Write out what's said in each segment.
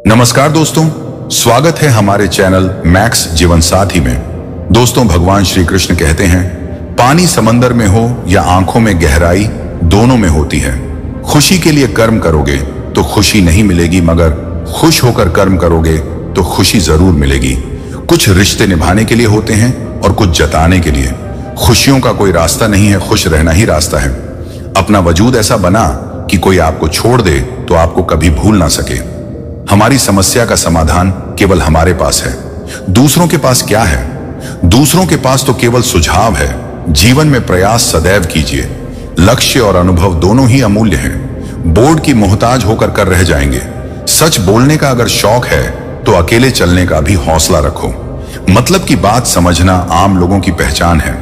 नमस्कार दोस्तों, स्वागत है हमारे चैनल मैक्स जीवन साथी में। दोस्तों, भगवान श्री कृष्ण कहते हैं, पानी समंदर में हो या आंखों में गहराई, दोनों में होती है। खुशी के लिए कर्म करोगे तो खुशी नहीं मिलेगी, मगर खुश होकर कर्म करोगे तो खुशी जरूर मिलेगी। कुछ रिश्ते निभाने के लिए होते हैं और कुछ जताने के लिए। खुशियों का कोई रास्ता नहीं है, खुश रहना ही रास्ता है। अपना वजूद ऐसा बना कि कोई आपको छोड़ दे तो आपको कभी भूल ना सके। हमारी समस्या का समाधान केवल हमारे पास है, दूसरों के पास क्या है? दूसरों के पास तो केवल सुझाव है। जीवन में प्रयास सदैव कीजिए। लक्ष्य और अनुभव दोनों ही अमूल्य हैं। बोर्ड की मोहताज होकर कर रह जाएंगे। सच बोलने का अगर शौक है तो अकेले चलने का भी हौसला रखो। मतलब की बात समझना आम लोगों की पहचान है,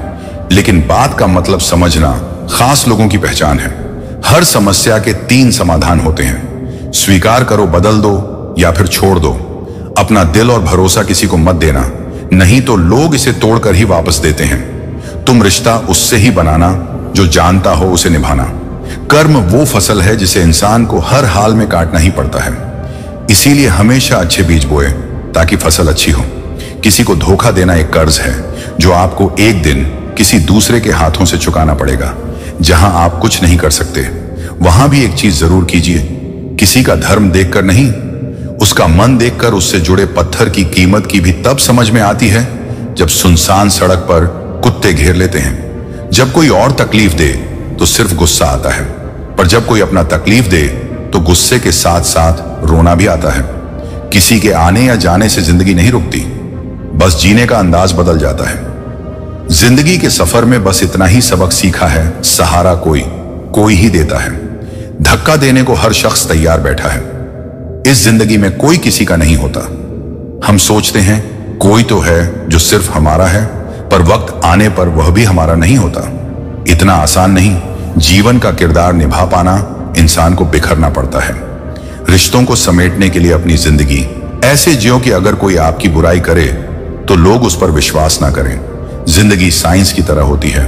लेकिन बात का मतलब समझना खास लोगों की पहचान है। हर समस्या के 3 समाधान होते हैं। स्वीकार करो, बदल दो या फिर छोड़ दो। अपना दिल और भरोसा किसी को मत देना, नहीं तो लोग इसे तोड़कर ही वापस देते हैं। तुम रिश्ता उससे ही बनाना जो जानता हो उसे निभाना। कर्म वो फसल है जिसे इंसान को हर हाल में काटना ही पड़ता है। इसीलिए हमेशा अच्छे बीज बोए ताकि फसल अच्छी हो। किसी को धोखा देना एक कर्ज है जो आपको एक दिन किसी दूसरे के हाथों से चुकाना पड़ेगा। जहां आप कुछ नहीं कर सकते, वहां भी एक चीज जरूर कीजिए, किसी का धर्म देखकर नहीं, उसका मन देखकर उससे जुड़े पत्थर की कीमत की भी तब समझ में आती है जब सुनसान सड़क पर कुत्ते घेर लेते हैं। जब कोई और तकलीफ दे तो सिर्फ गुस्सा आता है, पर जब कोई अपना तकलीफ दे तो गुस्से के साथ साथ रोना भी आता है। किसी के आने या जाने से जिंदगी नहीं रुकती, बस जीने का अंदाज बदल जाता है। जिंदगी के सफर में बस इतना ही सबक सीखा है, सहारा कोई ही देता है। धक्का देने को हर शख्स तैयार बैठा है। इस जिंदगी में कोई किसी का नहीं होता। हम सोचते हैं कोई तो है जो सिर्फ हमारा है, पर वक्त आने पर वह भी हमारा नहीं होता। इतना आसान नहीं। जीवन का किरदार निभा पाना इंसान को बिखरना पड़ता है। रिश्तों को समेटने के लिए अपनी जिंदगी ऐसे जियो कि अगर कोई आपकी बुराई करे तो लोग उस पर विश्वास ना करें। जिंदगी साइंस की तरह होती है।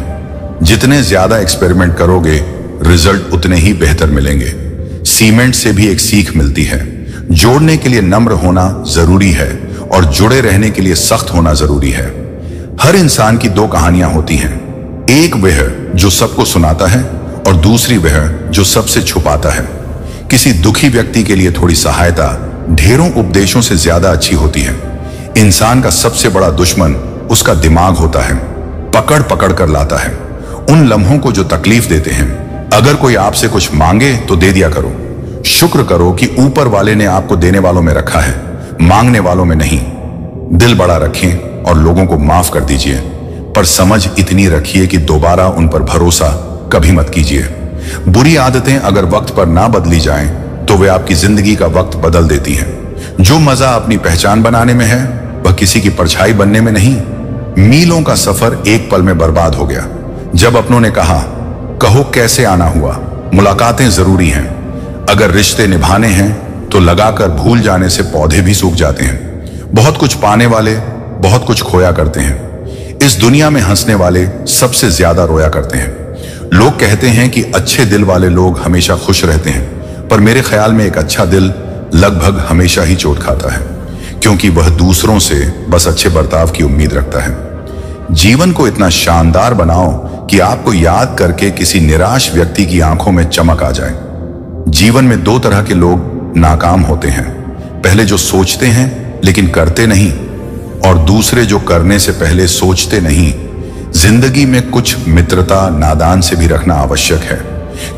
जितने ज्यादा एक्सपेरिमेंट करोगे, रिजल्ट उतने ही बेहतर मिलेंगे। सीमेंट से भी एक सीख मिलती है। जोड़ने के लिए नम्र होना जरूरी है और जुड़े रहने के लिए सख्त होना जरूरी है। हर इंसान की 2 कहानियां होती हैं। एक वह जो सबको सुनाता है और दूसरी वह जो सबसे छुपाता है। किसी दुखी व्यक्ति के लिए थोड़ी सहायता ढेरों उपदेशों से ज्यादा अच्छी होती है। इंसान का सबसे बड़ा दुश्मन उसका दिमाग होता है, पकड़ पकड़ कर लाता है। उन लम्हों को जो तकलीफ देते हैं। अगर कोई आपसे कुछ मांगे तो दे दिया करो। शुक्र करो कि ऊपर वाले ने आपको देने वालों में रखा है, मांगने वालों में नहीं। दिल बड़ा रखें और लोगों को माफ कर दीजिए, पर समझ इतनी रखिए कि दोबारा उन पर भरोसा कभी मत कीजिए। बुरी आदतें अगर वक्त पर ना बदली जाएं, तो वे आपकी जिंदगी का वक्त बदल देती हैं। जो मजा अपनी पहचान बनाने में है, वह किसी की परछाई बनने में नहीं। मीलों का सफर एक पल में बर्बाद हो गया जब अपनों ने कहा, कहो कैसे आना हुआ। मुलाकातें जरूरी हैं। अगर रिश्ते निभाने हैं तो लगाकर भूल जाने से पौधे भी सूख जाते हैं। बहुत कुछ पाने वाले बहुत कुछ खोया करते हैं। इस दुनिया में हंसने वाले सबसे ज्यादा रोया करते हैं। लोग कहते हैं कि अच्छे दिल वाले लोग हमेशा खुश रहते हैं, पर मेरे ख्याल में एक अच्छा दिल लगभग हमेशा ही चोट खाता है, क्योंकि वह दूसरों से बस अच्छे बर्ताव की उम्मीद रखता है। जीवन को इतना शानदार बनाओ कि आपको याद करके किसी निराश व्यक्ति की आंखों में चमक आ जाए। जीवन में 2 तरह के लोग नाकाम होते हैं। पहले जो सोचते हैं लेकिन करते नहीं, और दूसरे जो करने से पहले सोचते नहीं। जिंदगी में कुछ मित्रता नादान से भी रखना आवश्यक है,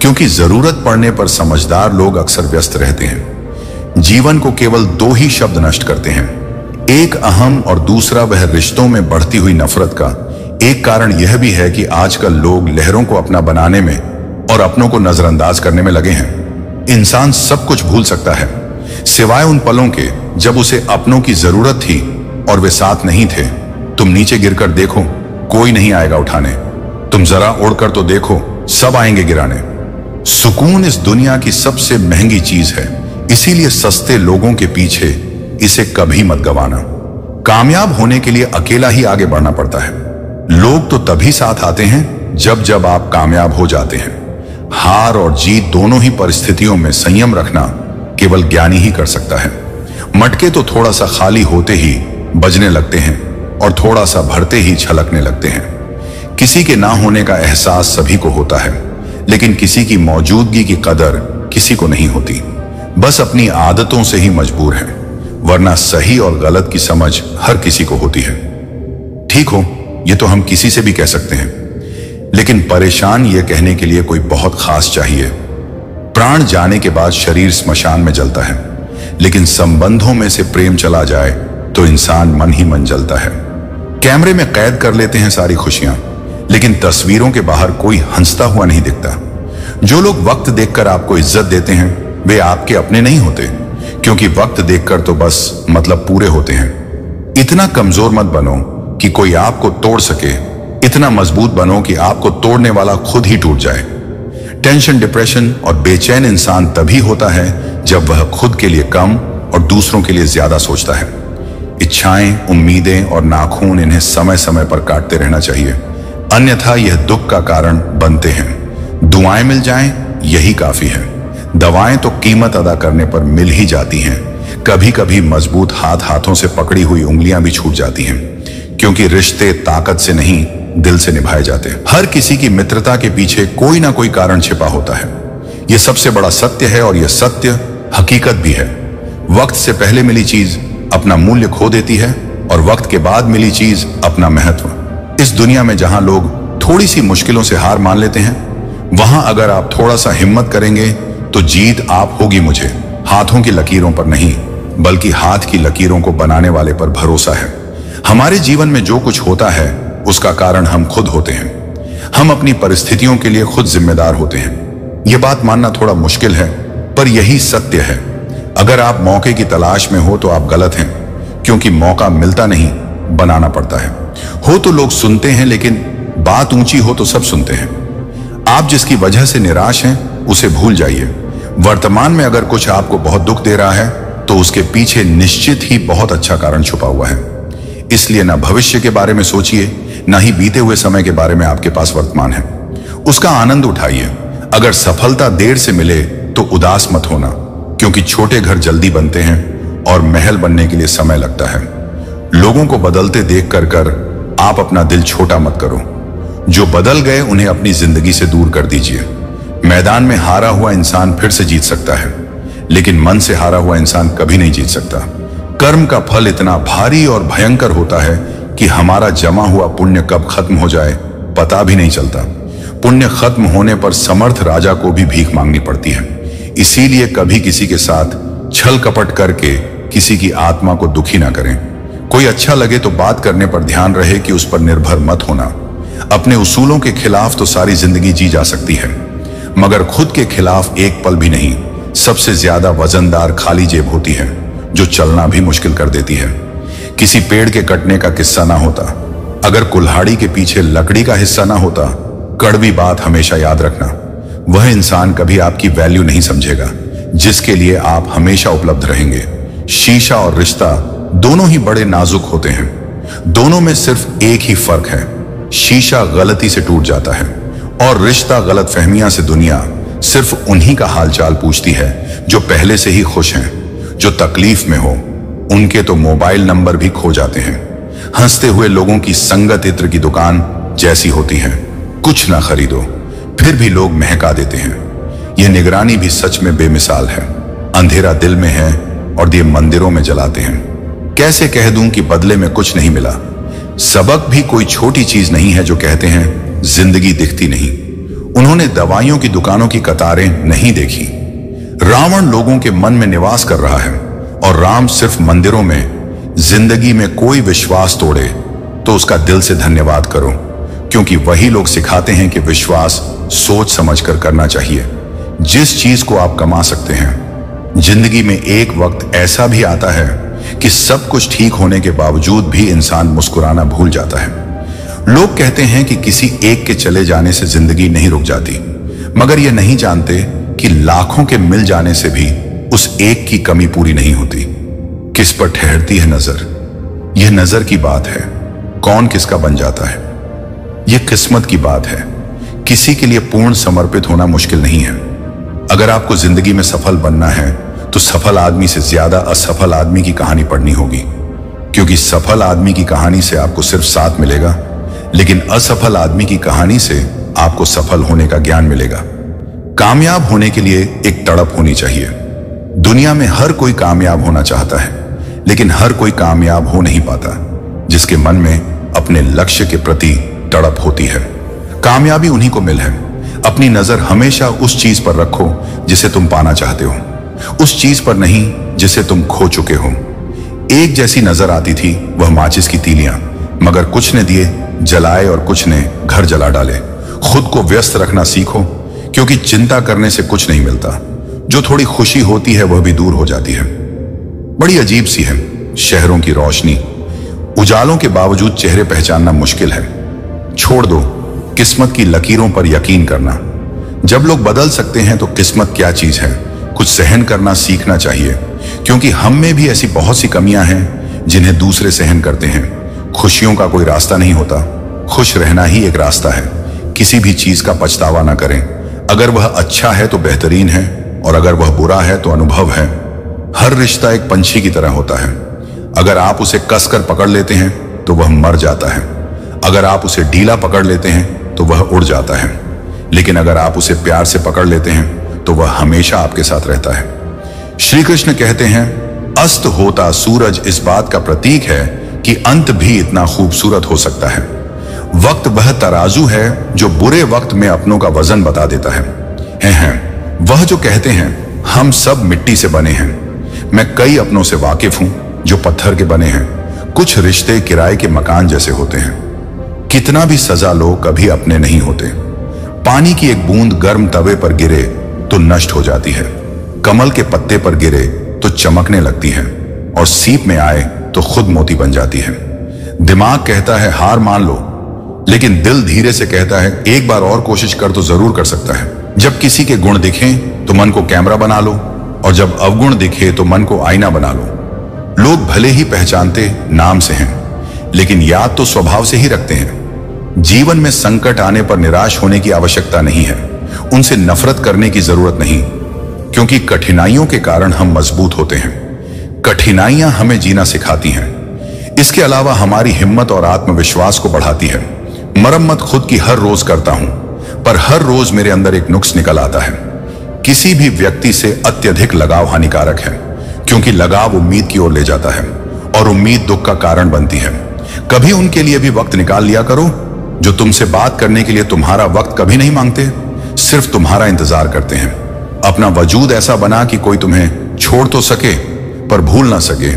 क्योंकि जरूरत पड़ने पर समझदार लोग अक्सर व्यस्त रहते हैं। जीवन को केवल 2 ही शब्द नष्ट करते हैं, एक अहम और दूसरा वह रिश्तों में बढ़ती हुई नफरत का। एक कारण यह भी है कि आजकल लोग लहरों को अपना बनाने में और अपनों को नजरअंदाज करने में लगे हैं। इंसान सब कुछ भूल सकता है, सिवाय उन पलों के जब उसे अपनों की जरूरत थी और वे साथ नहीं थे। तुम नीचे गिरकर देखो, कोई नहीं आएगा उठाने। तुम जरा उड़कर तो देखो, सब आएंगे गिराने। सुकून इस दुनिया की सबसे महंगी चीज है, इसीलिए सस्ते लोगों के पीछे इसे कभी मत गंवाना। कामयाब होने के लिए अकेला ही आगे बढ़ना पड़ता है। लोग तो तभी साथ आते हैं जब आप कामयाब हो जाते हैं। हार और जीत दोनों ही परिस्थितियों में संयम रखना केवल ज्ञानी ही कर सकता है। मटके तो थोड़ा सा खाली होते ही बजने लगते हैं और थोड़ा सा भरते ही छलकने लगते हैं। किसी के ना होने का एहसास सभी को होता है, लेकिन किसी की मौजूदगी की कदर किसी को नहीं होती। बस अपनी आदतों से ही मजबूर है, वरना सही और गलत की समझ हर किसी को होती है। ठीक हो, ये तो हम किसी से भी कह सकते हैं, लेकिन परेशान ये कहने के लिए कोई बहुत खास चाहिए। प्राण जाने के बाद शरीर स्मशान में जलता है, लेकिन संबंधों में से प्रेम चला जाए तो इंसान मन ही मन जलता है। कैमरे में कैद कर लेते हैं सारी खुशियां, लेकिन तस्वीरों के बाहर कोई हंसता हुआ नहीं दिखता। जो लोग वक्त देखकर आपको इज्जत देते हैं वे आपके अपने नहीं होते, क्योंकि वक्त देखकर तो बस मतलब पूरे होते हैं। इतना कमजोर मत बनो कि कोई आपको तोड़ सके, इतना मजबूत बनो कि आपको तोड़ने वाला खुद ही टूट जाए। टेंशन, डिप्रेशन और बेचैन इंसान तभी होता है जब वह खुद के लिए कम और दूसरों के लिए ज्यादा सोचता है। इच्छाएं, उम्मीदें और नाखून, इन्हें समय समय पर काटते रहना चाहिए, अन्यथा यह दुख का कारण बनते हैं। दुआएं मिल जाएं यही काफी है। दवाएं तो कीमत अदा करने पर मिल ही जाती हैं। कभी कभी मजबूत हाथों से पकड़ी हुई उंगलियां भी छूट जाती हैं, क्योंकि रिश्ते ताकत से नहीं दिल से निभाए जाते। हर किसी की मित्रता के पीछे कोई ना कोई कारण छिपा होता है। यह सबसे बड़ा सत्य है और यह सत्य हकीकत भी है। वक्त से पहले मिली चीज अपना मूल्य खो देती है और वक्त के बाद मिली चीज अपना महत्व। इस दुनिया में जहां लोग थोड़ी सी मुश्किलों से हार मान लेते हैं, वहां अगर आप थोड़ा सा हिम्मत करेंगे तो जीत आप होगी मुझे। हाथों की लकीरों पर नहीं, बल्कि हाथ की लकीरों को बनाने वाले पर भरोसा है। हमारे जीवन में जो कुछ होता है उसका कारण हम खुद होते हैं। हम अपनी परिस्थितियों के लिए खुद जिम्मेदार होते हैं। यह बात मानना थोड़ा मुश्किल है, पर यही सत्य है। अगर आप मौके की तलाश में हो तो आप गलत हैं, क्योंकि मौका मिलता नहीं, बनाना पड़ता है। हो तो लोग सुनते हैं, लेकिन बात ऊंची हो तो सब सुनते हैं। आप जिसकी वजह से निराश हैं उसे भूल जाइए। वर्तमान में अगर कुछ आपको बहुत दुख दे रहा है तो उसके पीछे निश्चित ही बहुत अच्छा कारण छुपा हुआ है। इसलिए ना भविष्य के बारे में सोचिए, ना ही बीते हुए समय के बारे में आपके पास वर्तमान है। उसका आनंद उठाइए। अगर सफलता देर से मिले तो उदास मत होना, क्योंकि छोटे घर जल्दी बनते हैं और महल बनने के लिए समय लगता है। लोगों को बदलते देख कर आप अपना दिल छोटा मत करो। जो बदल गए उन्हें अपनी जिंदगी से दूर कर दीजिए। मैदान में हारा हुआ इंसान फिर से जीत सकता है, लेकिन मन से हारा हुआ इंसान कभी नहीं जीत सकता। कर्म का फल इतना भारी और भयंकर होता है कि हमारा जमा हुआ पुण्य कब खत्म हो जाए पता भी नहीं चलता। पुण्य खत्म होने पर समर्थ राजा को भी भीख मांगनी पड़ती है। इसीलिए कभी किसी के साथ छल कपट करके किसी की आत्मा को दुखी ना करें। कोई अच्छा लगे तो बात करने पर ध्यान रहे कि उस पर निर्भर मत होना। अपने उसूलों के खिलाफ तो सारी जिंदगी जी जा सकती है, मगर खुद के खिलाफ एक पल भी नहीं। सबसे ज्यादा वजनदार खाली जेब होती है, जो चलना भी मुश्किल कर देती है। किसी पेड़ के कटने का किस्सा ना होता, अगर कुल्हाड़ी के पीछे लकड़ी का हिस्सा ना होता। कड़वी बात हमेशा याद रखना, वह इंसान कभी आपकी वैल्यू नहीं समझेगा जिसके लिए आप हमेशा उपलब्ध रहेंगे। शीशा और रिश्ता दोनों ही बड़े नाजुक होते हैं। दोनों में सिर्फ एक ही फर्क है, शीशा गलती से टूट जाता है और रिश्ता गलतफहमियां से दुनिया सिर्फ उन्हीं का हालचाल पूछती है जो पहले से ही खुश हैं। जो तकलीफ में हो उनके तो मोबाइल नंबर भी खो जाते हैं। हंसते हुए लोगों की संगत इत्र की दुकान जैसी होती है, कुछ ना खरीदो फिर भी लोग महका देते हैं। यह निगरानी भी सच में बेमिसाल है। अंधेरा दिल में है और दिए मंदिरों में जलाते हैं। कैसे कह दूं कि बदले में कुछ नहीं मिला। सबक भी कोई छोटी चीज नहीं है जो कहते हैं जिंदगी दिखती नहीं। उन्होंने दवाइयों की दुकानों की कतारें नहीं देखी। रावण लोगों के मन में निवास कर रहा है और राम सिर्फ मंदिरों में। जिंदगी में कोई विश्वास तोड़े तो उसका दिल से धन्यवाद करो, क्योंकि वही लोग सिखाते हैं कि विश्वास सोच समझकर करना चाहिए। जिस चीज को आप कमा सकते हैं। जिंदगी में एक वक्त ऐसा भी आता है कि सब कुछ ठीक होने के बावजूद भी इंसान मुस्कुराना भूल जाता है। लोग कहते हैं कि किसी एक के चले जाने से जिंदगी नहीं रुक जाती, मगर ये नहीं जानते कि लाखों के मिल जाने से भी उस एक की कमी पूरी नहीं होती। किस पर ठहरती है नजर, यह नजर की बात है। कौन किसका बन जाता है यह किस्मत की बात है। किसी के लिए पूर्ण समर्पित होना मुश्किल नहीं है। अगर आपको जिंदगी में सफल बनना है तो सफल आदमी से ज्यादा असफल आदमी की कहानी पढ़नी होगी, क्योंकि सफल आदमी की कहानी से आपको सिर्फ साथ मिलेगा, लेकिन असफल आदमी की कहानी से आपको सफल होने का ज्ञान मिलेगा। कामयाब होने के लिए एक तड़प होनी चाहिए। दुनिया में हर कोई कामयाब होना चाहता है, लेकिन हर कोई कामयाब हो नहीं पाता जिसके मन में अपने लक्ष्य के प्रति तड़प होती है। कामयाबी उन्हीं को मिल है। अपनी नजर हमेशा उस चीज पर रखो जिसे तुम पाना चाहते हो, उस चीज पर नहीं जिसे तुम खो चुके हो। एक जैसी नजर आती थी वह माचिस की तीलियां, मगर कुछ ने दिए जलाए और कुछ ने घर जला डाले। खुद को व्यस्त रखना सीखो, क्योंकि चिंता करने से कुछ नहीं मिलता। जो थोड़ी खुशी होती है वह भी दूर हो जाती है। बड़ी अजीब सी है शहरों की रोशनी। उजालों के बावजूद चेहरे पहचानना मुश्किल है। छोड़ दो किस्मत की लकीरों पर यकीन करना। जब लोग बदल सकते हैं तो किस्मत क्या चीज है। कुछ सहन करना सीखना चाहिए, क्योंकि हम में भी ऐसी बहुत सी कमियां हैं जिन्हें दूसरे सहन करते हैं। खुशियों का कोई रास्ता नहीं होता, खुश रहना ही एक रास्ता है। किसी भी चीज का पछतावा ना करें। अगर वह अच्छा है तो बेहतरीन है, और अगर वह बुरा है तो अनुभव है। हर रिश्ता एक पंछी की तरह होता है। अगर आप उसे कसकर पकड़ लेते हैं तो वह मर जाता है। अगर आप उसे ढीला पकड़ लेते हैं तो वह उड़ जाता है, लेकिन अगर आप उसे प्यार से पकड़ लेते हैं तो वह हमेशा आपके साथ रहता है। श्री कृष्ण कहते हैं, अस्त होता सूरज इस बात का प्रतीक है कि अंत भी इतना खूबसूरत हो सकता है। वक्त वह तराजू है जो बुरे वक्त में अपनों का वजन बता देता है। वह जो कहते हैं हम सब मिट्टी से बने हैं। मैं कई अपनों से वाकिफ हूं जो पत्थर के बने हैं। कुछ रिश्ते किराए के मकान जैसे होते हैं। कितना भी सजा लो कभी अपने नहीं होते। पानी की एक बूंद गर्म तवे पर गिरे तो नष्ट हो जाती है, कमल के पत्ते पर गिरे तो चमकने लगती है, और सीप में आए तो खुद मोती बन जाती है। दिमाग कहता है हार मान लो, लेकिन दिल धीरे से कहता है एक बार और कोशिश कर तो जरूर कर सकता है। जब किसी के गुण दिखें तो मन को कैमरा बना लो, और जब अवगुण दिखे तो मन को आईना बना लो। लोग भले ही पहचानते नाम से हैं, लेकिन याद तो स्वभाव से ही रखते हैं। जीवन में संकट आने पर निराश होने की आवश्यकता नहीं है, उनसे नफरत करने की जरूरत नहीं, क्योंकि कठिनाइयों के कारण हम मजबूत होते हैं। कठिनाइयां हमें जीना सिखाती हैं। इसके अलावा हमारी हिम्मत और आत्मविश्वास को बढ़ाती है। मरम्मत खुद की हर रोज करता हूं, पर हर रोज मेरे अंदर एक नुक्स निकल आता है। किसी भी व्यक्ति से अत्यधिक लगाव हानिकारक है, क्योंकि लगाव उम्मीद की ओर ले जाता है, और उम्मीद दुख का कारण बनती है। कभी उनके लिए भी वक्त निकाल लिया करो जो तुमसे बात करने के लिए तुम्हारा वक्त कभी नहीं मांगते, सिर्फ तुम्हारा इंतजार करते हैं। अपना वजूद ऐसा बना कि कोई तुम्हें छोड़ तो सके पर भूल ना सके।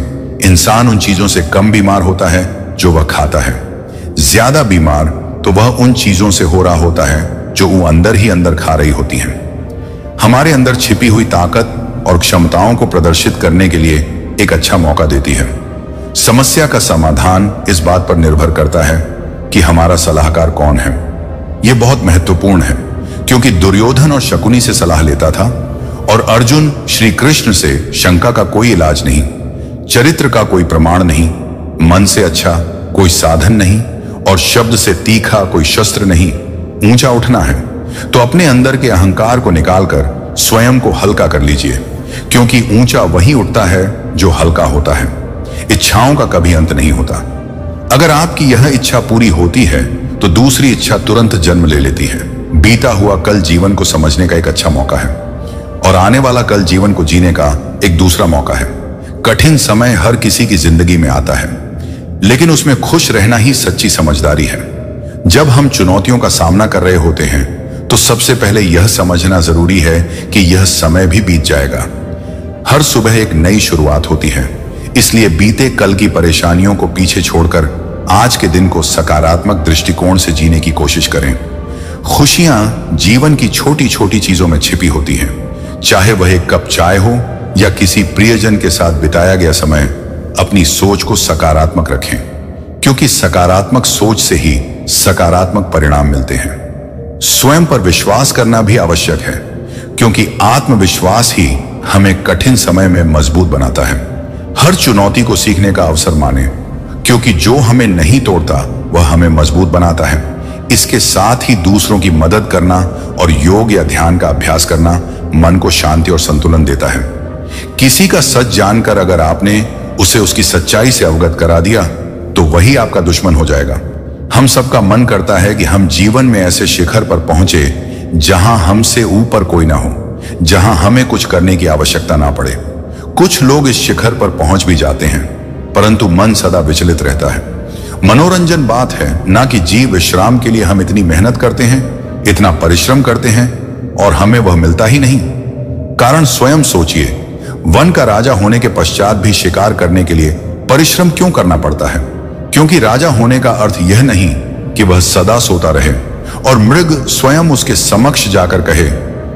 इंसान उन चीजों से कम बीमार होता है जो वह खाता है। ज्यादा बीमार तो वह उन चीजों से हो रहा होता है जो वो अंदर ही अंदर खा रही होती हैं। हमारे अंदर छिपी हुई ताकत और क्षमताओं को प्रदर्शित करने के लिए एक अच्छा मौका देती है। समस्या का समाधान इस बात पर निर्भर करता है कि हमारा सलाहकार कौन है। यह बहुत महत्वपूर्ण है, क्योंकि दुर्योधन और शकुनी से सलाह लेता था, और अर्जुन श्री कृष्ण से शंका का कोई इलाज नहीं, चरित्र का कोई प्रमाण नहीं, मन से अच्छा कोई साधन नहीं, और शब्द से तीखा कोई शस्त्र नहीं। ऊंचा उठना है तो अपने अंदर के अहंकार को निकालकर स्वयं को हल्का कर लीजिए, क्योंकि ऊंचा वही उठता है जो हल्का होता है। इच्छाओं का कभी अंत नहीं होता। अगर आपकी यह इच्छा पूरी होती है तो दूसरी इच्छा तुरंत जन्म ले लेती है। बीता हुआ कल जीवन को समझने का एक अच्छा मौका है, और आने वाला कल जीवन को जीने का एक दूसरा मौका है। कठिन समय हर किसी की जिंदगी में आता है, लेकिन उसमें खुश रहना ही सच्ची समझदारी है। जब हम चुनौतियों का सामना कर रहे होते हैं तो सबसे पहले यह समझना जरूरी है कि यह समय भी बीत जाएगा। हर सुबह एक नई शुरुआत होती है, इसलिए बीते कल की परेशानियों को पीछे छोड़कर आज के दिन को सकारात्मक दृष्टिकोण से जीने की कोशिश करें। खुशियां जीवन की छोटी छोटी चीजों में छिपी होती हैं, चाहे वह एक कप चाय हो या किसी प्रियजन के साथ बिताया गया समय। अपनी सोच को सकारात्मक रखें, क्योंकि सकारात्मक सोच से ही सकारात्मक परिणाम मिलते हैं। स्वयं पर विश्वास करना भी आवश्यक है, क्योंकि आत्मविश्वास ही हमें कठिन समय में मजबूत बनाता है। हर चुनौती को सीखने का अवसर माने, क्योंकि जो हमें नहीं तोड़ता वह हमें मजबूत बनाता है। इसके साथ ही दूसरों की मदद करना और योग या ध्यान का अभ्यास करना मन को शांति और संतुलन देता है। किसी का सच जानकर अगर आपने उसे उसकी सच्चाई से अवगत करा दिया तो वही आपका दुश्मन हो जाएगा। हम सबका मन करता है कि हम जीवन में ऐसे शिखर पर पहुंचे जहां हमसे ऊपर कोई ना हो, जहां हमें कुछ करने की आवश्यकता ना पड़े। कुछ लोग इस शिखर पर पहुंच भी जाते हैं, परंतु मन सदा विचलित रहता है। मनोरंजन बात है ना कि जीव विश्राम के लिए हम इतनी मेहनत करते हैं, इतना परिश्रम करते हैं और हमें वह मिलता ही नहीं। कारण स्वयं सोचिए, वन का राजा होने के पश्चात भी शिकार करने के लिए परिश्रम क्यों करना पड़ता है? क्योंकि राजा होने का अर्थ यह नहीं कि वह सदा सोता रहे और मृग स्वयं उसके समक्ष जाकर कहे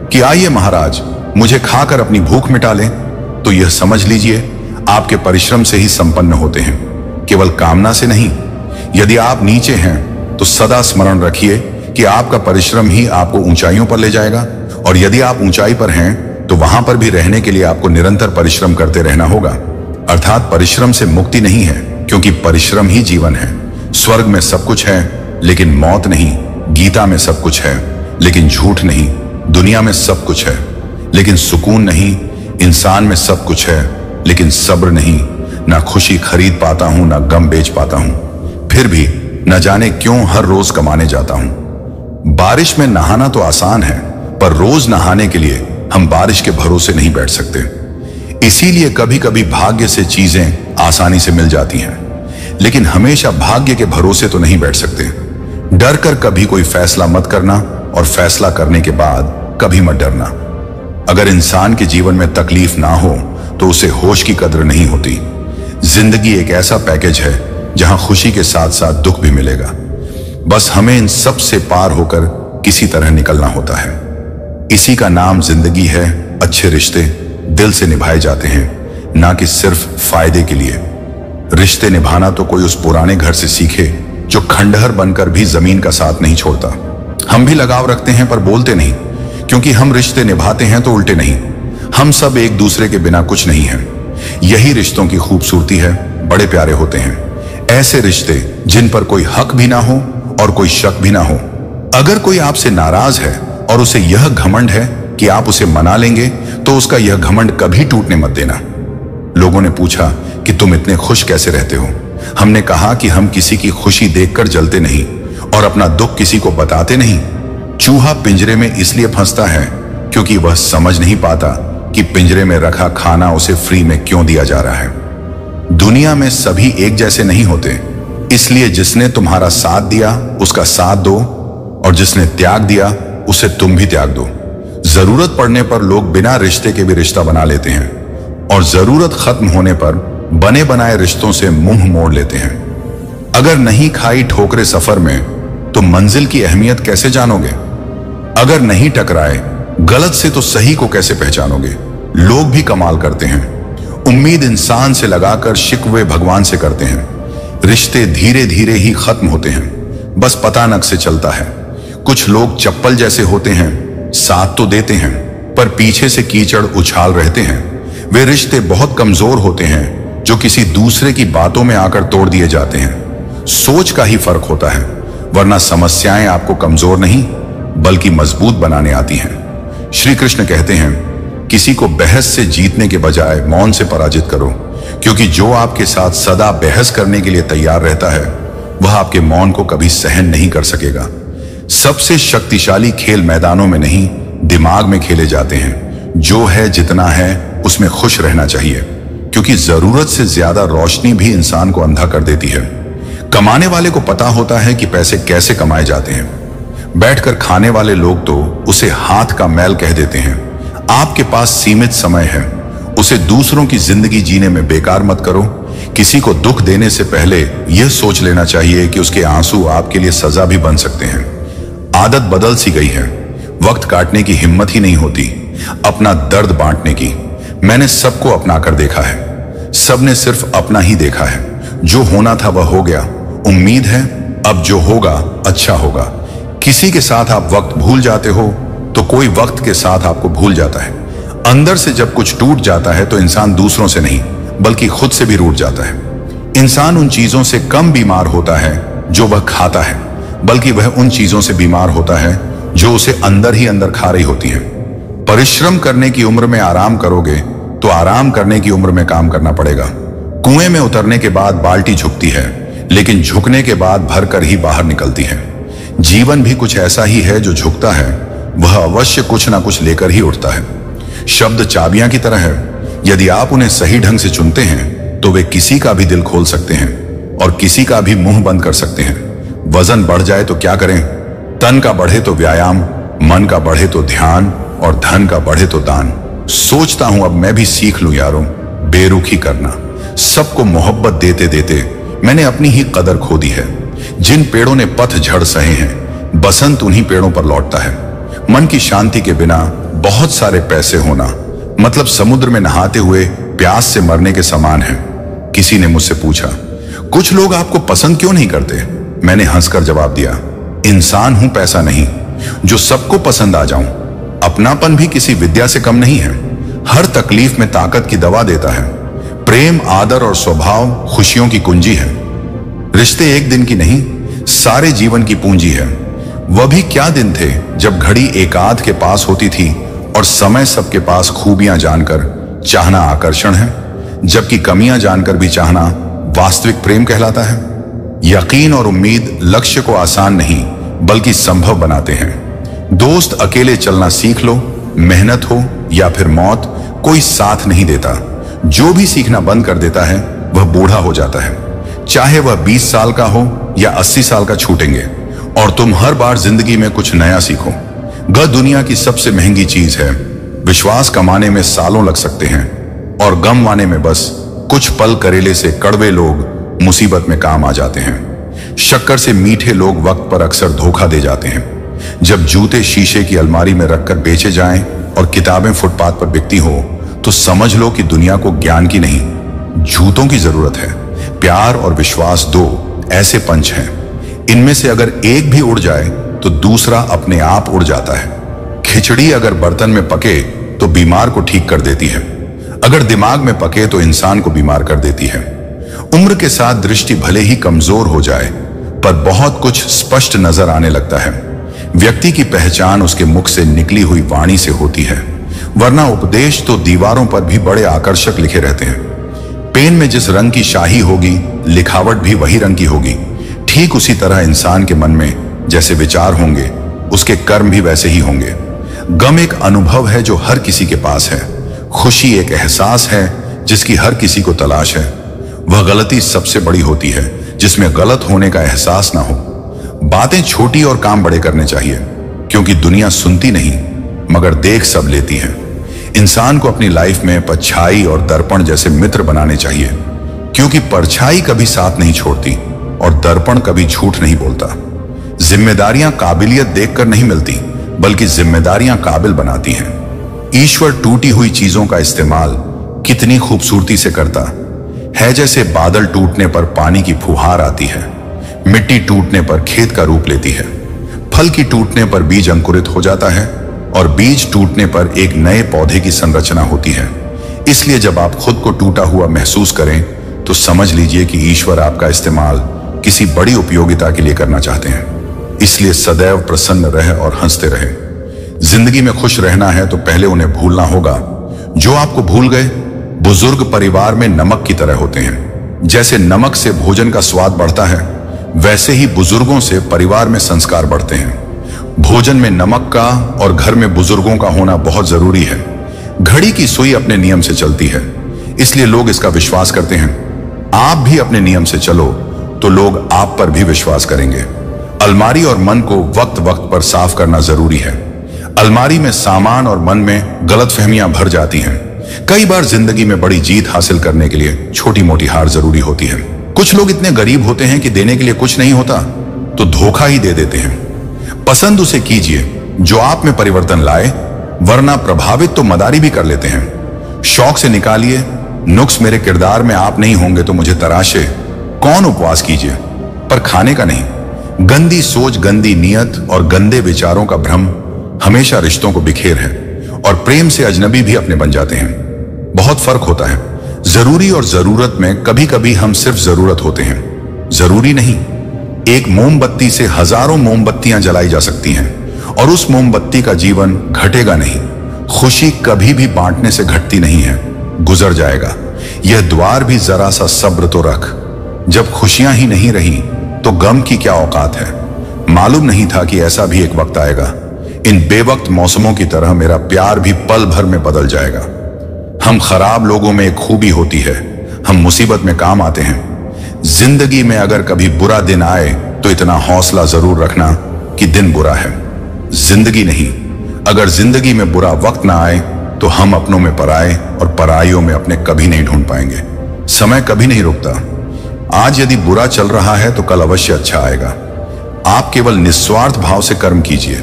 कि आइए महाराज, मुझे खाकर अपनी भूख मिटा लें। तो यह समझ लीजिए, आपके परिश्रम से ही संपन्न होते हैं, केवल कामना से नहीं। यदि आप नीचे हैं तो सदा स्मरण रखिए कि आपका परिश्रम ही आपको ऊंचाइयों पर ले जाएगा, और यदि आप ऊंचाई पर हैं तो वहां पर भी रहने के लिए आपको निरंतर परिश्रम करते रहना होगा। अर्थात परिश्रम से मुक्ति नहीं है, क्योंकि परिश्रम ही जीवन है। स्वर्ग में सब कुछ है लेकिन मौत नहीं, गीता में सब कुछ है लेकिन झूठ नहीं, दुनिया में सब कुछ है लेकिन सुकून नहीं, इंसान में सब कुछ है लेकिन सब्र नहीं। ना खुशी खरीद पाता हूं, ना गम बेच पाता हूं, फिर भी न जाने क्यों हर रोज कमाने जाता हूं। बारिश में नहाना तो आसान है, पर रोज नहाने के लिए हम बारिश के भरोसे नहीं बैठ सकते। इसीलिए कभी कभी भाग्य से चीजें आसानी से मिल जाती हैं, लेकिन हमेशा भाग्य के भरोसे तो नहीं बैठ सकते। डर कर कभी कोई फैसला मत करना, और फैसला करने के बाद कभी मत डरना। अगर इंसान के जीवन में तकलीफ ना हो तो उसे होश की कद्र नहीं होती। जिंदगी एक ऐसा पैकेज है जहां खुशी के साथ साथ दुख भी मिलेगा। बस हमें इन सब से पार होकर किसी तरह निकलना होता है। इसी का नाम जिंदगी है। अच्छे रिश्ते दिल से निभाए जाते हैं, ना कि सिर्फ फायदे के लिए। रिश्ते निभाना तो कोई उस पुराने घर से सीखे जो खंडहर बनकर भी जमीन का साथ नहीं छोड़ता। हम भी लगाव रखते हैं पर बोलते नहीं, क्योंकि हम रिश्ते निभाते हैं तो उल्टे नहीं। हम सब एक दूसरे के बिना कुछ नहीं है। यही रिश्तों की खूबसूरती है, बड़े प्यारे होते हैं ऐसे रिश्ते जिन पर कोई हक भी ना हो और कोई शक भी ना हो। अगर कोई आपसे नाराज है और उसे यह घमंड है कि आप उसे मना लेंगे, तो उसका यह घमंड कभी टूटने मत देना। लोगों ने पूछा कि तुम इतने खुश कैसे रहते हो? हमने कहा कि हम किसी की खुशी देखकर जलते नहीं और अपना दुख किसी को बताते नहीं। चूहा पिंजरे में इसलिए फंसता है क्योंकि वह समझ नहीं पाता कि पिंजरे में रखा खाना उसे फ्री में क्यों दिया जा रहा है। दुनिया में सभी एक जैसे नहीं होते, इसलिए जिसने तुम्हारा साथ दिया उसका साथ दो, और जिसने त्याग दिया उसे तुम भी त्याग दो। जरूरत पड़ने पर लोग बिना रिश्ते के भी रिश्ता बना लेते हैं, और जरूरत खत्म होने पर बने बनाए रिश्तों से मुंह मोड़ लेते हैं। अगर नहीं खाई ठोकरे सफर में तो मंजिल की अहमियत कैसे जानोगे? अगर नहीं टकराए गलत से तो सही को कैसे पहचानोगे? लोग भी कमाल करते हैं, उम्मीद इंसान से लगाकर शिकवे भगवान से करते हैं। रिश्ते धीरे धीरे ही खत्म होते हैं, बस पता नक से चलता है। कुछ लोग चप्पल जैसे होते हैं, साथ तो देते हैं पर पीछे से कीचड़ उछाल रहते हैं। वे रिश्ते बहुत कमजोर होते हैं जो किसी दूसरे की बातों में आकर तोड़ दिए जाते हैं। सोच का ही फर्क होता है, वरना समस्याएं आपको कमजोर नहीं बल्कि मजबूत बनाने आती हैं। श्री कृष्ण कहते हैं, किसी को बहस से जीतने के बजाय मौन से पराजित करो, क्योंकि जो आपके साथ सदा बहस करने के लिए तैयार रहता है वह आपके मौन को कभी सहन नहीं कर सकेगा। सबसे शक्तिशाली खेल मैदानों में नहीं दिमाग में खेले जाते हैं। जो है जितना है उसमें खुश रहना चाहिए, क्योंकि जरूरत से ज्यादा रोशनी भी इंसान को अंधा कर देती है। कमाने वाले को पता होता है कि पैसे कैसे कमाए जाते हैं। बैठकर खाने वाले लोग तो उसे हाथ का मैल कह देते हैं। आपके पास सीमित समय है, उसे दूसरों की जिंदगी जीने में बेकार मत करो। किसी को दुख देने से पहले यह सोच लेना चाहिए कि उसके आंसू आपके लिए सजा भी बन सकते हैं। आदत बदल सी गई है, वक्त काटने की हिम्मत ही नहीं होती, अपना दर्द बांटने की। मैंने सबको अपना कर देखा है, सबने सिर्फ अपना ही देखा है। जो होना था वह हो गया, उम्मीद है अब जो होगा अच्छा होगा। किसी के साथ आप वक्त भूल जाते हो तो कोई वक्त के साथ आपको भूल जाता है। अंदर से जब कुछ टूट जाता है तो इंसान दूसरों से नहीं बल्कि खुद से भी रूठ जाता है। इंसान उन चीजों से कम बीमार होता है जो वह खाता है, बल्कि वह उन चीजों से बीमार होता है जो उसे अंदर ही अंदर खा रही होती हैं। परिश्रम करने की उम्र में आराम करोगे तो आराम करने की उम्र में काम करना पड़ेगा। कुएं में उतरने के बाद बाल्टी झुकती है, लेकिन झुकने के बाद भरकर ही बाहर निकलती है। जीवन भी कुछ ऐसा ही है, जो झुकता है वह अवश्य कुछ ना कुछ लेकर ही उठता है। शब्द चाबियां की तरह है, यदि आप उन्हें सही ढंग से चुनते हैं तो वे किसी का भी दिल खोल सकते हैं और किसी का भी मुंह बंद कर सकते हैं। वजन बढ़ जाए तो क्या करें? तन का बढ़े तो व्यायाम, मन का बढ़े तो ध्यान और धन का बढ़े तो दान। सोचता हूं अब मैं भी सीख लूं यारों, बेरुखी करना। सबको मोहब्बत देते देते मैंने अपनी ही कदर खो दी है। जिन पेड़ों ने पतझड़ सहे हैं, बसंत उन्हीं पेड़ों पर लौटता है। मन की शांति के बिना बहुत सारे पैसे होना मतलब समुद्र में नहाते हुए प्यास से मरने के समान है। किसी ने मुझसे पूछा, कुछ लोग आपको पसंद क्यों नहीं करते? मैंने हंसकर जवाब दिया, इंसान हूं, पैसा नहीं। जो सबको पसंद आ जाऊं। अपनापन भी किसी विद्या से कम नहीं है। हर तकलीफ में ताकत की दवा देता है। प्रेम, आदर और स्वभाव खुशियों की कुंजी है। रिश्ते एक दिन की नहीं, सारे जीवन की पूंजी है। वह भी क्या दिन थे जब घड़ी एकाध के पास होती थी और समय सबके पास खूबियां जानकर चाहना आकर्षण है, जबकि कमियां जानकर भी चाहना वास्तविक प्रेम कहलाता है। यकीन और उम्मीद लक्ष्य को आसान नहीं बल्कि संभव बनाते हैं। दोस्त अकेले चलना सीख लो, मेहनत हो या फिर मौत, कोई साथ नहीं देता। जो भी सीखना बंद कर देता है वह बूढ़ा हो जाता है। चाहे वह 20 साल का हो या 80 साल का, छूटेंगे और तुम हर बार जिंदगी में कुछ नया सीखो। दुनिया की सबसे महंगी चीज है। विश्वास कमाने में सालों लग सकते हैं और गम वाने में बस कुछ पल। करेले से कड़वे लोग मुसीबत में काम आ जाते हैं। शक्कर से मीठे लोग वक्त पर अक्सर धोखा दे जाते हैं। जब जूते शीशे की अलमारी में रखकर बेचे जाएं और किताबें फुटपाथ पर बिकती हो, तो समझ लो कि दुनिया को ज्ञान की नहीं, जूतों की जरूरत है। प्यार और विश्वास दो ऐसे पंच हैं, इनमें से अगर एक भी उड़ जाए तो दूसरा अपने आप उड़ जाता है। खिचड़ी अगर बर्तन में पके तो बीमार को ठीक कर देती है, अगर दिमाग में पके तो इंसान को बीमार कर देती है। उम्र के साथ दृष्टि भले ही कमजोर हो जाए, पर बहुत कुछ स्पष्ट नजर आने लगता है। व्यक्ति की पहचान उसके मुख से निकली हुई वाणी से होती है, वरना उपदेश तो दीवारों पर भी बड़े आकर्षक लिखे रहते हैं। पेन में जिस रंग की शाही होगी, लिखावट भी वही रंग की होगी। ठीक उसी तरह इंसान के मन में जैसे विचार होंगे, उसके कर्म भी वैसे ही होंगे। गम एक अनुभव है जो हर किसी के पास है। खुशी एक एहसास है जिसकी हर किसी को तलाश है। वह गलती सबसे बड़ी होती है जिसमें गलत होने का एहसास ना हो। बातें छोटी और काम बड़े करने चाहिए, क्योंकि दुनिया सुनती नहीं मगर देख सब लेती है। इंसान को अपनी लाइफ में परछाई और दर्पण जैसे मित्र बनाने चाहिए, क्योंकि परछाई कभी साथ नहीं छोड़ती और दर्पण कभी झूठ नहीं बोलता। जिम्मेदारियां काबिलियत देखकर नहीं मिलती, बल्कि जिम्मेदारियां काबिल बनाती हैं। ईश्वर टूटी हुई चीजों का इस्तेमाल कितनी खूबसूरती से करता है। जैसे बादल टूटने पर पानी की फुहार आती है, मिट्टी टूटने पर खेत का रूप लेती है, फल की टूटने पर बीज अंकुरित हो जाता है और बीज टूटने पर एक नए पौधे की संरचना होती है। इसलिए जब आप खुद को टूटा हुआ महसूस करें तो समझ लीजिए कि ईश्वर आपका इस्तेमाल किसी बड़ी उपयोगिता के लिए करना चाहते हैं। इसलिए सदैव प्रसन्न रहे और हंसते रहे। जिंदगी में खुश रहना है तो पहले उन्हें भूलना होगा जो आपको भूल गए। बुजुर्ग परिवार में नमक की तरह होते हैं। जैसे नमक से भोजन का स्वाद बढ़ता है, वैसे ही बुजुर्गों से परिवार में संस्कार बढ़ते हैं। भोजन में नमक का और घर में बुजुर्गों का होना बहुत जरूरी है। घड़ी की सुई अपने नियम से चलती है, इसलिए लोग इसका विश्वास करते हैं। आप भी अपने नियम से चलो तो लोग आप पर भी विश्वास करेंगे। अलमारी और मन को वक्त वक्त पर साफ करना जरूरी है। अलमारी में सामान और मन में गलतफहमियां भर जाती हैं। कई बार जिंदगी में बड़ी जीत हासिल करने के लिए छोटी मोटी हार जरूरी होती है। कुछ लोग इतने गरीब होते हैं कि देने के लिए कुछ नहीं होता तो धोखा ही दे देते हैं। पसंद उसे कीजिए जो आप में परिवर्तन लाए, वरना प्रभावित तो मदारी भी कर लेते हैं। शौक से निकालिए, नुक्स मेरे किरदार में आप नहीं होंगे तो मुझे तराशे। कौन उपवास कीजिए पर खाने का नहीं। गंदी सोच, गंदी नियत और गंदे विचारों का भ्रम हमेशा रिश्तों को बिखेर है और प्रेम से अजनबी भी अपने बन जाते हैं। बहुत फर्क होता है। जरूरी और जरूरत में कभी कभी हम सिर्फ जरूरत होते हैं, जरूरी नहीं। एक मोमबत्ती से हजारों मोमबत्तियां जलाई जा सकती हैं और उस मोमबत्ती का जीवन घटेगा नहीं। खुशी कभी भी बांटने से घटती नहीं है, गुजर जाएगा। यह द्वार भी जरा सा सब्र तो रख। जब खुशियां ही नहीं रही तो गम की क्या औकात है। मालूम नहीं था कि ऐसा भी एक वक्त आएगा। इन बेवक्त मौसमों की तरह मेरा प्यार भी पल भर में बदल जाएगा। हम खराब लोगों में एक खूबी होती है, हम मुसीबत में काम आते हैं। जिंदगी में अगर कभी बुरा दिन आए तो इतना हौसला जरूर रखना कि दिन बुरा है, जिंदगी नहीं। अगर जिंदगी में बुरा वक्त ना आए तो हम अपनों में पराए और पराइयों में अपने कभी नहीं ढूंढ पाएंगे। समय कभी नहीं रुकता। आज यदि बुरा चल रहा है तो कल अवश्य अच्छा आएगा। आप केवल निस्वार्थ भाव से कर्म कीजिए,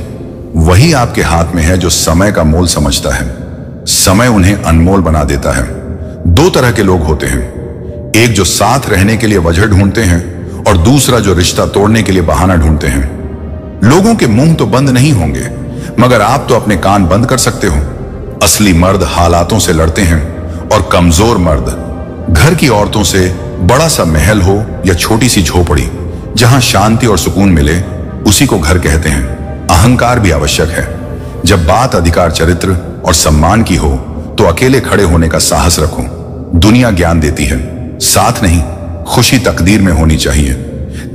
वही आपके हाथ में है जो समय का मोल समझता है। समय उन्हें अनमोल बना देता है। दो तरह के लोग होते हैं, एक जो साथ रहने के लिए वजह ढूंढते हैं और दूसरा जो रिश्ता तोड़ने के लिए बहाना ढूंढते हैं। लोगों के मुंह तो बंद नहीं होंगे, मगर आप तो अपने कान बंद कर सकते हो। असली मर्द हालातों से लड़ते हैं और कमजोर मर्द घर की औरतों से, बड़ा सा महल हो या छोटी सी झोपड़ी, जहां शांति और सुकून मिले, उसी को घर कहते हैं। अहंकार भी आवश्यक है। जब बात अधिकार, चरित्र और सम्मान की हो तो अकेले खड़े होने का साहस रखो। दुनिया ज्ञान देती है, साथ नहीं। खुशी तकदीर में होनी चाहिए।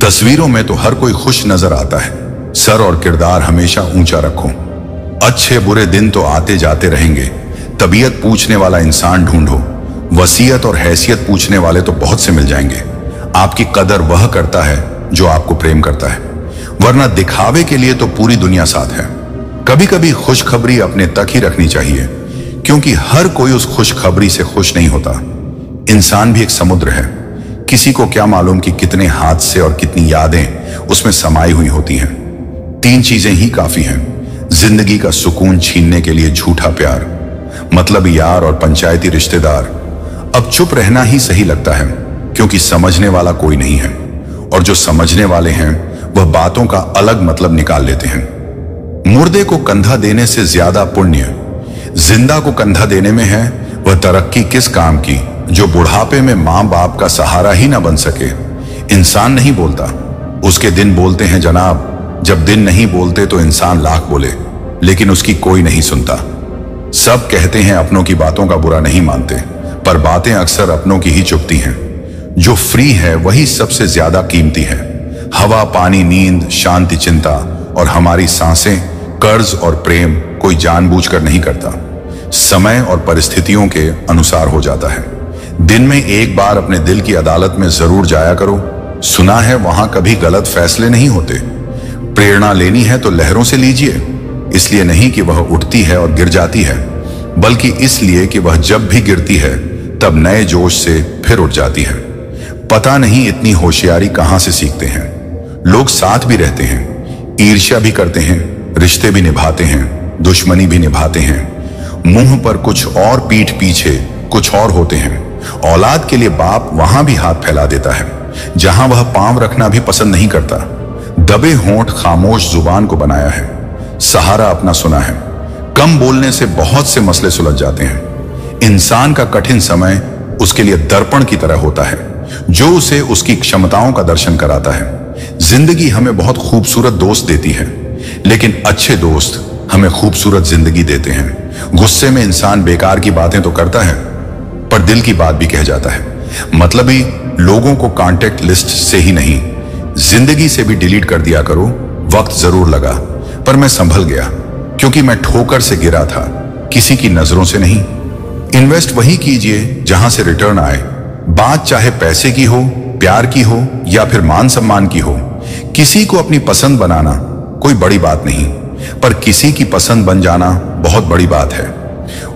तस्वीरों में तो हर कोई खुश नजर आता है, सर और किरदार हमेशा ऊंचा रखो। अच्छे बुरे दिन तो आते जाते रहेंगे, तबीयत पूछने वाला इंसान ढूंढो। वसीयत और हैसियत पूछने वाले तो बहुत से मिल जाएंगे। आपकी कदर वह करता है जो आपको प्रेम करता है, वरना दिखावे के लिए तो पूरी दुनिया साथ है। कभी कभी खुशखबरी अपने तक ही रखनी चाहिए, क्योंकि हर कोई उस खुशखबरी से खुश नहीं होता। इंसान भी एक समुद्र है, किसी को क्या मालूम कि कितने हादसे और कितनी यादें उसमें समाई हुई होती हैं। 3 चीजें ही काफी हैं जिंदगी का सुकून छीनने के लिए: झूठा प्यार, मतलब यार और पंचायती रिश्तेदार। अब चुप रहना ही सही लगता है, क्योंकि समझने वाला कोई नहीं है, और जो समझने वाले हैं वह बातों का अलग मतलब निकाल लेते हैं। मुर्दे को कंधा देने से ज्यादा पुण्य जिंदा को कंधा देने में है। वह तरक्की किस काम की जो बुढ़ापे में मां बाप का सहारा ही ना बन सके। इंसान नहीं बोलता, उसके दिन बोलते हैं जनाब। जब दिन नहीं बोलते तो इंसान लाख बोले, लेकिन उसकी कोई नहीं सुनता। सब कहते हैं अपनों की बातों का बुरा नहीं मानते, पर बातें अक्सर अपनों की ही चुभती हैं। जो फ्री है वही सबसे ज्यादा कीमती है। हवा, पानी, नींद, शांति, चिंता और हमारी सांसें, कर्ज और प्रेम कोई जानबूझकर नहीं करता। समय और परिस्थितियों के अनुसार हो जाता है। दिन में एक बार अपने दिल की अदालत में जरूर जाया करो। सुना है वहां कभी गलत फैसले नहीं होते। प्रेरणा लेनी है तो लहरों से लीजिए, इसलिए नहीं कि वह उठती है और गिर जाती है, बल्कि इसलिए कि वह जब भी गिरती है तब नए जोश से फिर उठ जाती है। पता नहीं इतनी होशियारी कहां से सीखते हैं। लोग साथ भी रहते हैं, ईर्ष्या भी करते हैं, रिश्ते भी निभाते हैं, दुश्मनी भी निभाते हैं। मुंह पर कुछ और पीठ पीछे कुछ और होते हैं। औलाद के लिए बाप वहां भी हाथ फैला देता है जहां वह पांव रखना भी पसंद नहीं करता। दबे होंठ खामोश जुबान को बनाया है, सहारा अपना सुना है। कम बोलने से बहुत से मसले सुलझ जाते हैं। इंसान का कठिन समय उसके लिए दर्पण की तरह होता है, जो उसे उसकी क्षमताओं का दर्शन कराता है। जिंदगी हमें बहुत खूबसूरत दोस्त देती है, लेकिन अच्छे दोस्त हमें खूबसूरत जिंदगी देते हैं। गुस्से में इंसान बेकार की बातें तो करता है, पर दिल की बात भी कह जाता है। मतलबी लोगों को कांटेक्ट लिस्ट से ही नहीं, जिंदगी से भी डिलीट कर दिया करो। वक्त जरूर लगा, पर मैं संभल गया, क्योंकि मैं ठोकर से गिरा था, किसी की नजरों से नहीं। इन्वेस्ट वही कीजिए जहां से रिटर्न आए। बात चाहे पैसे की हो, प्यार की हो या फिर मान सम्मान की हो। किसी को अपनी पसंद बनाना कोई बड़ी बात नहीं, पर किसी की पसंद बन जाना बहुत बड़ी बात है।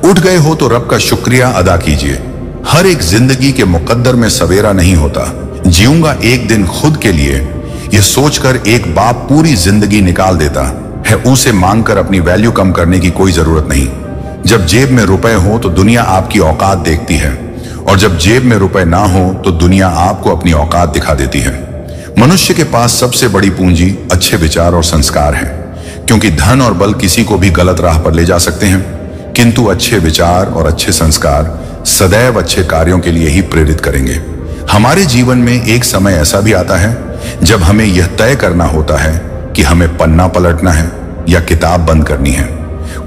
उठ गए हो तो रब का शुक्रिया अदा कीजिए। हर एक जिंदगी के मुकद्दर में सवेरा नहीं होता। जीऊंगा एक दिन खुद के लिए, यह सोचकर एक बाप पूरी जिंदगी निकाल देता है। उसे मांगकर अपनी वैल्यू कम करने की कोई जरूरत नहीं। जब जेब में रुपए हो तो दुनिया आपकी औकात देखती है, और जब जेब में रुपए ना हो तो दुनिया आपको अपनी औकात दिखा देती है। मनुष्य के पास सबसे बड़ी पूंजी अच्छे विचार और संस्कार हैं, क्योंकि धन और बल किसी को भी गलत राह पर ले जा सकते हैं, किंतु अच्छे विचार और अच्छे संस्कार सदैव अच्छे कार्यों के लिए ही प्रेरित करेंगे। हमारे जीवन में एक समय ऐसा भी आता है जब हमें यह तय करना होता है कि हमें पन्ना पलटना है या किताब बंद करनी है।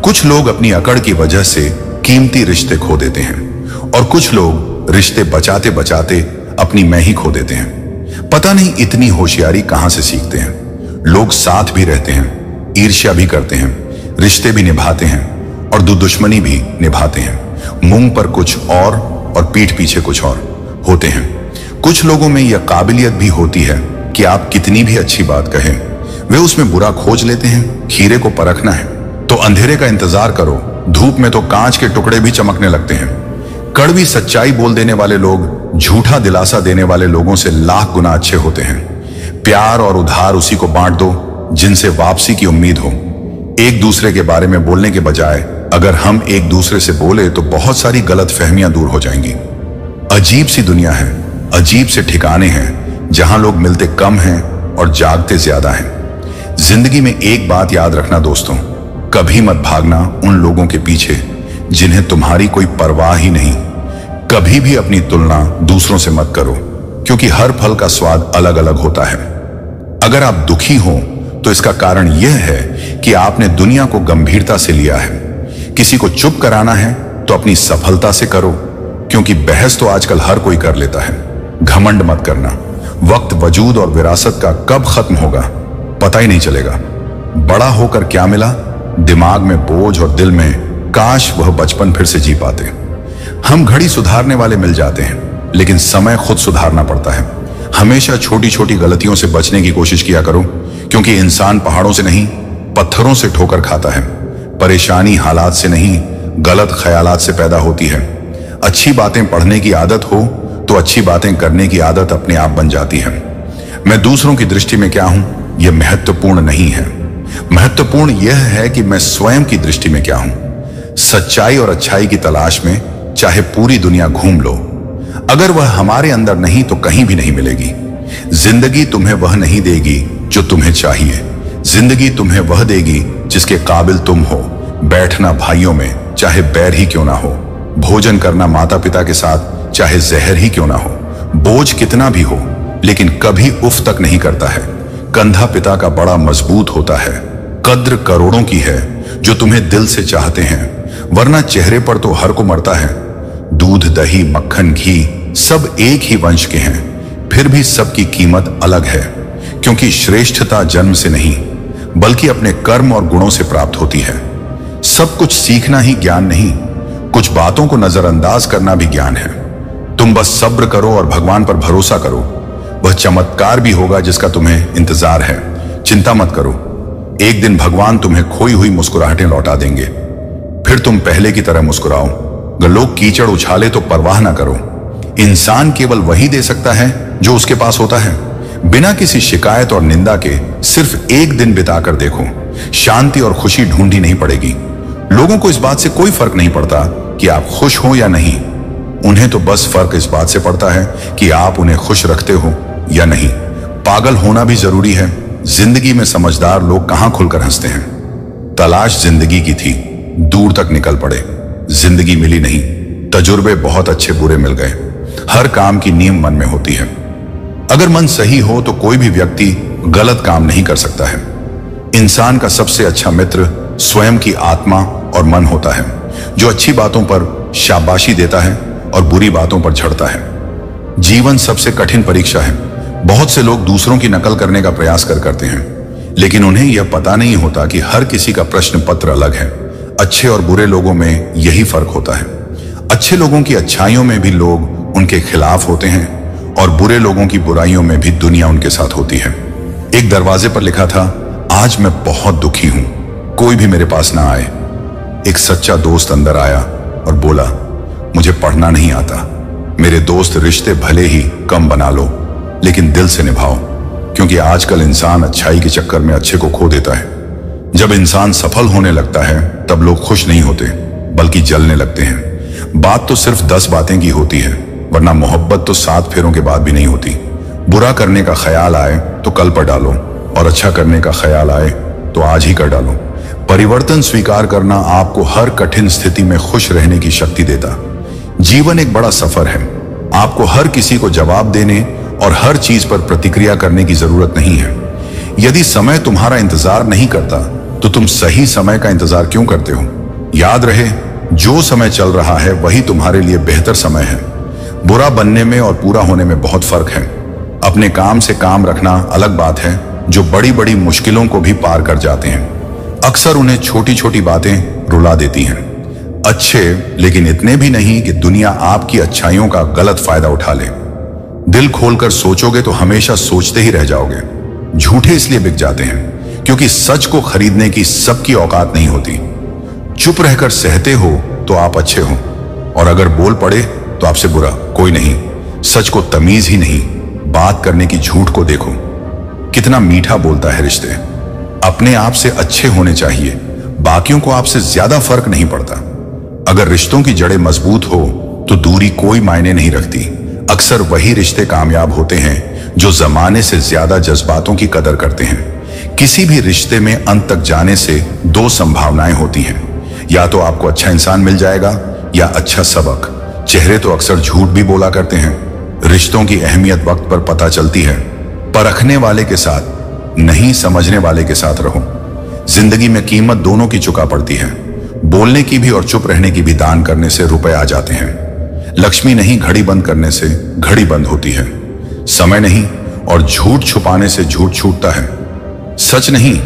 कुछ लोग अपनी अकड़ की वजह से कीमती रिश्ते खो देते हैं, और कुछ लोग रिश्ते बचाते बचाते अपनी मैं ही खो देते हैं। पता नहीं इतनी होशियारी कहां से सीखते हैं। लोग साथ भी रहते हैं, ईर्ष्या भी करते हैं, रिश्ते भी निभाते हैं और दुश्मनी भी निभाते हैं। मुंह पर कुछ और पीठ पीछे कुछ और होते हैं। कुछ लोगों में यह काबिलियत भी होती है कि आप कितनी भी अच्छी बात कहें, वे उसमें बुरा खोज लेते हैं। खीरे को परखना है तो अंधेरे का इंतजार करो, धूप में तो कांच के टुकड़े भी चमकने लगते हैं। कड़वी सच्चाई बोल देने वाले लोग झूठा दिलासा देने वाले लोगों से लाख गुना अच्छे होते हैं। प्यार और उधार उसी को बांट दो जिनसे वापसी की उम्मीद हो। एक दूसरे के बारे में बोलने के बजाय अगर हम एक दूसरे से बोले तो बहुत सारी गलत फहमियां दूर हो जाएंगी। अजीब सी दुनिया है, अजीब से ठिकाने हैं जहां लोग मिलते कम हैं और जागते ज्यादा हैं। जिंदगी में एक बात याद रखना दोस्तों, कभी मत भागना उन लोगों के पीछे जिन्हें तुम्हारी कोई परवाह ही नहीं। कभी भी अपनी तुलना दूसरों से मत करो, क्योंकि हर फल का स्वाद अलग अलग होता है। अगर आप दुखी हो तो इसका कारण यह है कि आपने दुनिया को गंभीरता से लिया है। किसी को चुप कराना है तो अपनी सफलता से करो, क्योंकि बहस तो आजकल हर कोई कर लेता है। घमंड मत करना, वक्त, वजूद और विरासत का कब खत्म होगा पता ही नहीं चलेगा। बड़ा होकर क्या मिला? दिमाग में बोझ और दिल में काश वह बचपन फिर से जी पाते। हम घड़ी सुधारने वाले मिल जाते हैं, लेकिन समय खुद सुधारना पड़ता है। हमेशा छोटी छोटी गलतियों से बचने की कोशिश किया करो, क्योंकि इंसान पहाड़ों से नहीं पत्थरों से ठोकर खाता है। परेशानी हालात से नहीं, गलत ख्यालात से पैदा होती है। अच्छी बातें पढ़ने की आदत हो तो अच्छी बातें करने की आदत अपने आप बन जाती है। मैं दूसरों की दृष्टि में क्या हूं यह महत्वपूर्ण नहीं है। महत्वपूर्ण यह है कि मैं स्वयं की दृष्टि में क्या हूं। सच्चाई और अच्छाई की तलाश में चाहे पूरी दुनिया घूम लो, अगर वह हमारे अंदर नहीं तो कहीं भी नहीं मिलेगी। जिंदगी तुम्हें वह नहीं देगी जो तुम्हें चाहिए, जिंदगी तुम्हें वह देगी जिसके काबिल तुम हो। बैठना भाइयों में चाहे बैर ही क्यों ना हो, भोजन करना माता पिता के साथ चाहे जहर ही क्यों ना हो। बोझ कितना भी हो लेकिन कभी उफ तक नहीं करता है। कंधा पिता का बड़ा मजबूत होता है। कद्र करोड़ों की है जो तुम्हें दिल से चाहते हैं, वरना चेहरे पर तो हर को मरता है। दूध, दही, मक्खन, घी सब एक ही वंश के हैं, फिर भी सबकी कीमत अलग है, क्योंकि श्रेष्ठता जन्म से नहीं बल्कि अपने कर्म और गुणों से प्राप्त होती है। सब कुछ सीखना ही ज्ञान नहीं, कुछ बातों को नजरअंदाज करना भी ज्ञान है। तुम बस सब्र करो और भगवान पर भरोसा करो, वह चमत्कार भी होगा जिसका तुम्हें इंतजार है। चिंता मत करो, एक दिन भगवान तुम्हें खोई हुई मुस्कुराहटें लौटा देंगे, फिर तुम पहले की तरह मुस्कुराओ। अगर लोग कीचड़ उछाले तो परवाह ना करो। इंसान केवल वही दे सकता है जो उसके पास होता है। बिना किसी शिकायत और निंदा के सिर्फ एक दिन बिताकर देखो, शांति और खुशी ढूंढी नहीं पड़ेगी। लोगों को इस बात से कोई फर्क नहीं पड़ता कि आप खुश हो या नहीं, उन्हें तो बस फर्क इस बात से पड़ता है कि आप उन्हें खुश रखते हो या नहीं। पागल होना भी जरूरी है। जिंदगी में समझदार लोग कहां खुलकर हंसते हैं। तलाश जिंदगी की थी, दूर तक निकल पड़े, जिंदगी मिली नहीं। तजुर्बे बहुत अच्छे बुरे मिल गए। हर काम की नींव मन में होती है। अगर मन सही हो तो कोई भी व्यक्ति गलत काम नहीं कर सकता है। इंसान का सबसे अच्छा मित्र स्वयं की आत्मा और मन होता है, जो अच्छी बातों पर शाबाशी देता है और बुरी बातों पर झड़ता है। जीवन सबसे कठिन परीक्षा है। बहुत से लोग दूसरों की नकल करने का प्रयास करते हैं, लेकिन उन्हें यह पता नहीं होता कि हर किसी का प्रश्न पत्र अलग है। अच्छे और बुरे लोगों में यही फर्क होता है। अच्छे लोगों की अच्छाइयों में भी लोग उनके खिलाफ होते हैं और बुरे लोगों की बुराइयों में भी दुनिया उनके साथ होती है। एक दरवाजे पर लिखा था, आज मैं बहुत दुखी हूं, कोई भी मेरे पास ना आए। एक सच्चा दोस्त अंदर आया और बोला, मुझे पढ़ना नहीं आता। मेरे दोस्त, रिश्ते भले ही कम बना लो लेकिन दिल से निभाओ, क्योंकि आजकल इंसान अच्छाई के चक्कर में अच्छे को खो देता है। जब इंसान सफल होने लगता है तब लोग खुश नहीं होते बल्कि जलने लगते हैं। बात तो सिर्फ 10 बातें की होती है, वरना मोहब्बत तो 7 फेरों के बाद भी नहीं होती। बुरा करने का ख्याल आए तो कल पर डालो और अच्छा करने का ख्याल आए तो आज ही कर डालो। परिवर्तन स्वीकार करना आपको हर कठिन स्थिति में खुश रहने की शक्ति देता। जीवन एक बड़ा सफर है। आपको हर किसी को जवाब देने और हर चीज पर प्रतिक्रिया करने की जरूरत नहीं है। यदि समय तुम्हारा इंतजार नहीं करता तो तुम सही समय का इंतजार क्यों करते हो? याद रहे, जो समय चल रहा है वही तुम्हारे लिए बेहतर समय है। बुरा बनने में और पूरा होने में बहुत फर्क है। अपने काम से काम रखना अलग बात है, जो बड़ी बड़ी मुश्किलों को भी पार कर जाते हैं। अक्सर उन्हें छोटी छोटी बातें रुला देती हैं। अच्छे, लेकिन इतने भी नहीं कि दुनिया आपकी अच्छाइयों का गलत फायदा उठा ले। दिल खोलकर सोचोगे तो हमेशा सोचते ही रह जाओगे। झूठे इसलिए बिक जाते हैं क्योंकि सच को खरीदने की सबकी औकात नहीं होती। चुप रहकर सहते हो तो आप अच्छे हो, और अगर बोल पड़े तो आपसे बुरा कोई नहीं। सच को तमीज ही नहीं, बात करने की झूठ को देखो। कितना मीठा बोलता है रिश्ते। अपने आप से अच्छे होने चाहिए, बाकियों को आपसे ज्यादा फर्क नहीं पड़ता। अगर रिश्तों की जड़ें मजबूत हो तो दूरी कोई मायने नहीं रखती। अक्सर वही रिश्ते कामयाब होते हैं जो जमाने से ज्यादा जज्बातों की कदर करते हैं। किसी भी रिश्ते में अंत तक जाने से दो संभावनाएं होती हैं, या तो आपको अच्छा इंसान मिल जाएगा या अच्छा सबक। चेहरे तो अक्सर झूठ भी बोला करते हैं। रिश्तों की अहमियत वक्त पर पता चलती है। परखने वाले के साथ नहीं, समझने वाले के साथ रहो। जिंदगी में कीमत दोनों की चुका पड़ती है। बोलने की भी और चुप रहने की भी। दान करने से रुपए आ जाते हैं। लक्ष्मी नहीं, घड़ी बंद करने से घड़ी बंद होती है। समय नहीं, और झूठ छुपाने से झूठ छूटता है। सच नहीं,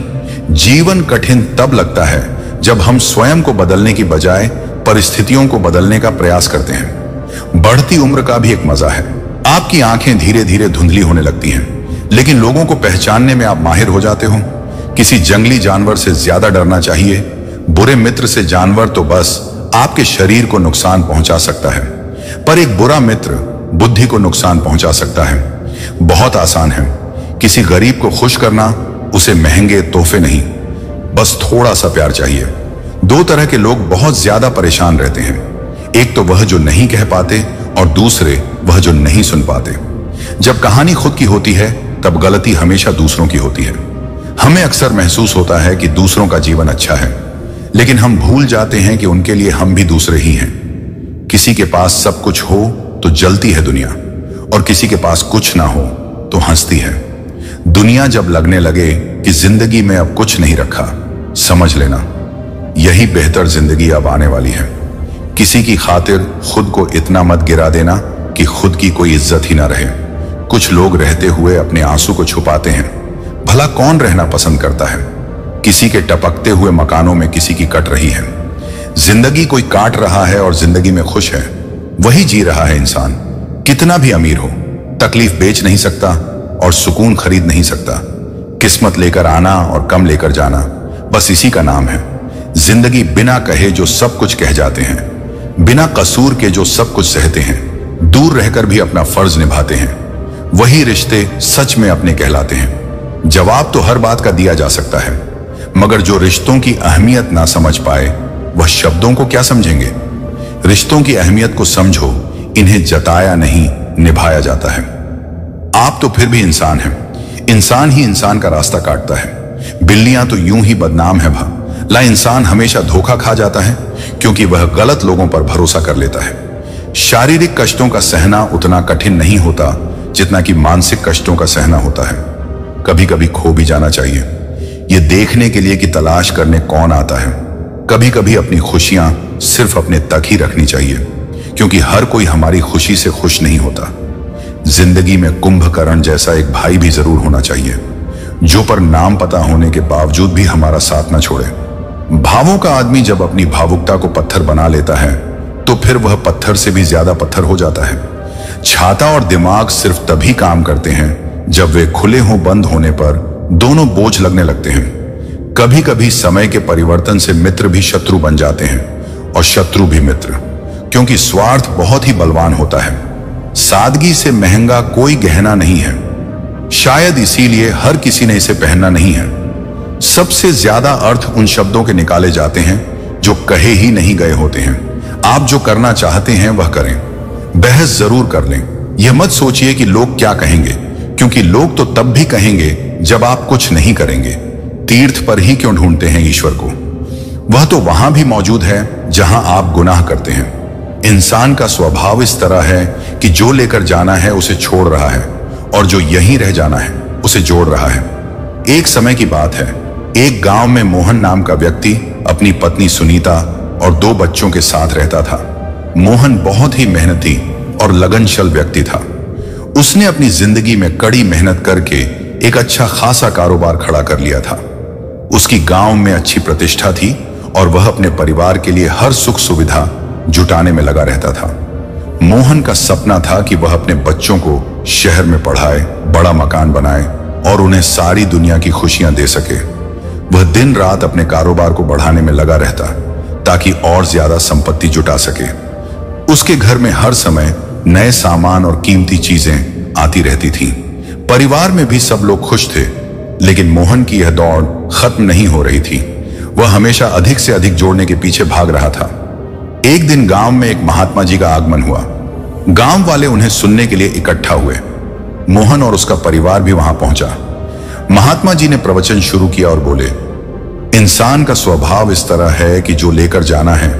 जीवन कठिन तब लगता है जब हम स्वयं को बदलने की बजाय परिस्थितियों को बदलने का प्रयास करते हैं। बढ़ती उम्र का भी एक मजा है। आपकी आंखें धीरे धीरे धुंधली होने लगती हैं, लेकिन लोगों को पहचानने में आप माहिर हो जाते हो। किसी जंगली जानवर से ज्यादा डरना चाहिए। बुरे मित्र से जानवर तो बस आपके शरीर को नुकसान पहुंचा सकता है, पर एक बुरा मित्र बुद्धि को नुकसान पहुंचा सकता है। बहुत आसान है किसी गरीब को खुश करना, उसे महंगे तोहफे नहीं, बस थोड़ा सा प्यार चाहिए। दो तरह के लोग बहुत ज्यादा परेशान रहते हैं। एक तो वह जो नहीं कह पाते, और दूसरे वह जो नहीं सुन पाते। जब कहानी खुद की होती है तब गलती हमेशा दूसरों की होती है। हमें अक्सर महसूस होता है कि दूसरों का जीवन अच्छा है, लेकिन हम भूल जाते हैं कि उनके लिए हम भी दूसरे ही हैं। किसी के पास सब कुछ हो तो जलती है दुनिया, और किसी के पास कुछ ना हो तो हंसती है दुनिया। जब लगने लगे कि जिंदगी में अब कुछ नहीं रखा, समझ लेना यही बेहतर जिंदगी अब आने वाली है। किसी की खातिर खुद को इतना मत गिरा देना कि खुद की कोई इज्जत ही ना रहे। कुछ लोग रहते हुए अपने आंसू को छुपाते हैं। भला कौन रहना पसंद करता है? किसी के टपकते हुए मकानों में किसी की कट रही है। जिंदगी कोई काट रहा है और जिंदगी में खुश है, वही जी रहा है इंसान। कितना भी अमीर हो, तकलीफ बेच नहीं सकता और सुकून खरीद नहीं सकता। किस्मत लेकर आना और कम लेकर जाना, बस इसी का नाम है जिंदगी। बिना कहे जो सब कुछ कह जाते हैं, बिना कसूर के जो सब कुछ सहते हैं, दूर रहकर भी अपना फर्ज निभाते हैं, वही रिश्ते सच में अपने कहलाते हैं। जवाब तो हर बात का दिया जा सकता है, मगर जो रिश्तों की अहमियत ना समझ पाए वह शब्दों को क्या समझेंगे। रिश्तों की अहमियत को समझो, इन्हें जताया नहीं निभाया जाता है। आप तो फिर भी इंसान हैं। इंसान ही इंसान का रास्ता काटता है। बिल्लियां तो यूं ही बदनाम है भला इंसान हमेशा धोखा खा जाता है क्योंकि वह गलत लोगों पर भरोसा कर लेता है। शारीरिक कष्टों का सहना उतना कठिन नहीं होता जितना कि मानसिक कष्टों का सहना होता है। कभी कभी खो भी जाना चाहिए, ये देखने के लिए कि तलाश करने कौन आता है। कभी कभी अपनी खुशियां सिर्फ अपने तक ही रखनी चाहिए, क्योंकि हर कोई हमारी खुशी से खुश नहीं होता। जिंदगी में कुंभकर्ण जैसा एक भाई भी जरूर होना चाहिए, जो पर नाम पता होने के बावजूद भी हमारा साथ न छोड़े। भावों का आदमी जब अपनी भावुकता को पत्थर बना लेता है तो फिर वह पत्थर से भी ज्यादा पत्थर हो जाता है। छाता और दिमाग सिर्फ तभी काम करते हैं जब वे खुले हों। बंद होने पर दोनों बोझ लगने लगते हैं। कभी कभी समय के परिवर्तन से मित्र भी शत्रु बन जाते हैं और शत्रु भी मित्र, क्योंकि स्वार्थ बहुत ही बलवान होता है। सादगी से महंगा कोई गहना नहीं है, शायद इसीलिए हर किसी ने इसे पहनना नहीं है। सबसे ज्यादा अर्थ उन शब्दों के निकाले जाते हैं जो कहे ही नहीं गए होते हैं। आप जो करना चाहते हैं वह करें, बहस जरूर कर लें। यह मत सोचिए कि लोग क्या कहेंगे, क्योंकि लोग तो तब भी कहेंगे जब आप कुछ नहीं करेंगे। तीर्थ पर ही क्यों ढूंढते हैं ईश्वर को? वह तो वहां भी मौजूद है जहां आप गुनाह करते हैं। इंसान का स्वभाव इस तरह है कि जो लेकर जाना है उसे छोड़ रहा है, और जो यहीं रह जाना है उसे जोड़ रहा है। एक समय की बात है, एक गांव में मोहन नाम का व्यक्ति अपनी पत्नी सुनीता और 2 बच्चों के साथ रहता था। मोहन बहुत ही मेहनती और लगनशील व्यक्ति था। उसने अपनी जिंदगी में कड़ी मेहनत करके एक अच्छा खासा कारोबार खड़ा कर लिया था। उसकी गांव में अच्छी प्रतिष्ठा थी और वह अपने परिवार के लिए हर सुख सुविधा जुटाने में लगा रहता था। मोहन का सपना था कि वह अपने बच्चों को शहर में पढ़ाए, बड़ा मकान बनाए और उन्हें सारी दुनिया की खुशियां दे सके। वह दिन रात अपने कारोबार को बढ़ाने में लगा रहता ताकि और ज्यादा संपत्ति जुटा सके। उसके घर में हर समय नए सामान और कीमती चीजें आती रहती थीं। परिवार में भी सब लोग खुश थे, लेकिन मोहन की यह दौड़ खत्म नहीं हो रही थी। वह हमेशा अधिक से अधिक जोड़ने के पीछे भाग रहा था। एक दिन गांव में एक महात्मा जी का आगमन हुआ। गांव वाले उन्हें सुनने के लिए इकट्ठा हुए। मोहन और उसका परिवार भी वहां पहुंचा। महात्मा जी ने प्रवचन शुरू किया और बोले, इंसान का स्वभाव इस तरह है कि जो लेकर जाना है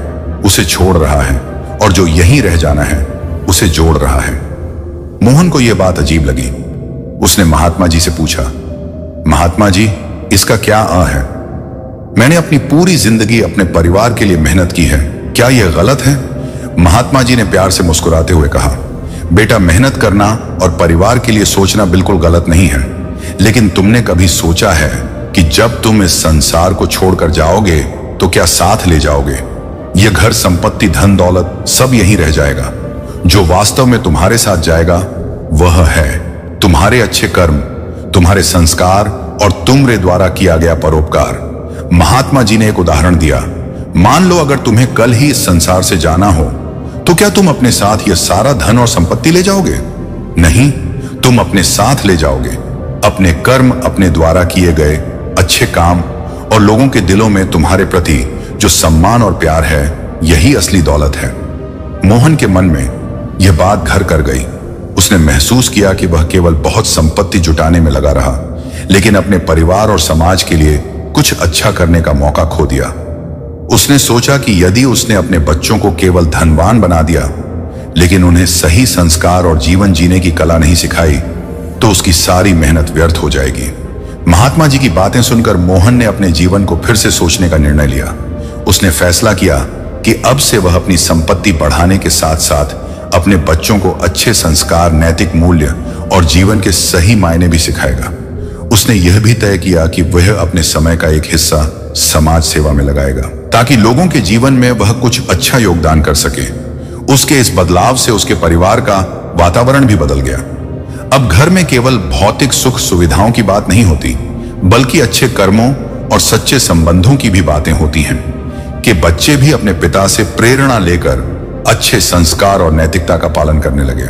उसे छोड़ रहा है और जो यहीं रह जाना है उसे जोड़ रहा है। मोहन को यह बात अजीब लगी। उसने महात्मा जी से पूछा, महात्मा जी, इसका क्या है? मैंने अपनी पूरी जिंदगी अपने परिवार के लिए मेहनत की है, क्या यह गलत है? महात्मा जी ने प्यार से मुस्कुराते हुए कहा, बेटा, मेहनत करना और परिवार के लिए सोचना बिल्कुल गलत नहीं है, लेकिन तुमने कभी सोचा है कि जब तुम इस संसार को छोड़कर जाओगे तो क्या साथ ले जाओगे? यह घर, संपत्ति, धन दौलत सब यहीं रह जाएगा। जो वास्तव में तुम्हारे साथ जाएगा वह है तुम्हारे अच्छे कर्म, तुम्हारे संस्कार और तुमरे द्वारा किया गया परोपकार। महात्मा जी ने एक उदाहरण दिया। मान लो अगर तुम्हें कल ही इस संसार से जाना हो तो क्या तुम अपने साथ यह सारा धन और संपत्ति ले जाओगे? नहीं, तुम अपने साथ ले जाओगे अपने कर्म, अपने द्वारा किए गए अच्छे काम और लोगों के दिलों में तुम्हारे प्रति जो सम्मान और प्यार है, यही असली दौलत है। मोहन के मन में यह बात घर कर गई। उसने महसूस किया कि वह केवल बहुत संपत्ति जुटाने में लगा रहा, लेकिन अपने परिवार और समाज के लिए कुछ अच्छा करने का मौका खो दिया। उसने सोचा कि यदि उसने अपने बच्चों को केवल धनवान बना दिया, लेकिन उन्हें सही संस्कार और जीवन जीने की कला नहीं सिखाई, तो उसकी सारी मेहनत व्यर्थ हो जाएगी। महात्मा जी की बातें सुनकर मोहन ने अपने जीवन को फिर से सोचने का निर्णय लिया। उसने फैसला किया कि अब से वह अपनी संपत्ति बढ़ाने के साथ साथ अपने बच्चों को अच्छे संस्कार, नैतिक मूल्य और जीवन के सही मायने भी सिखाएगा। उसने यह भी तय किया कि वह अपने समय का एक हिस्सा समाज सेवा में लगाएगा, ताकि लोगों के जीवन में वह कुछ अच्छा योगदान कर सके। उसके इस बदलाव से उसके परिवार का वातावरण भी बदल गया। अब घर में केवल भौतिक सुख सुविधाओं की बात नहीं होती, बल्कि अच्छे कर्मों और सच्चे संबंधों की भी बातें होती हैं कि बच्चे भी अपने पिता से प्रेरणा लेकर अच्छे संस्कार और नैतिकता का पालन करने लगे।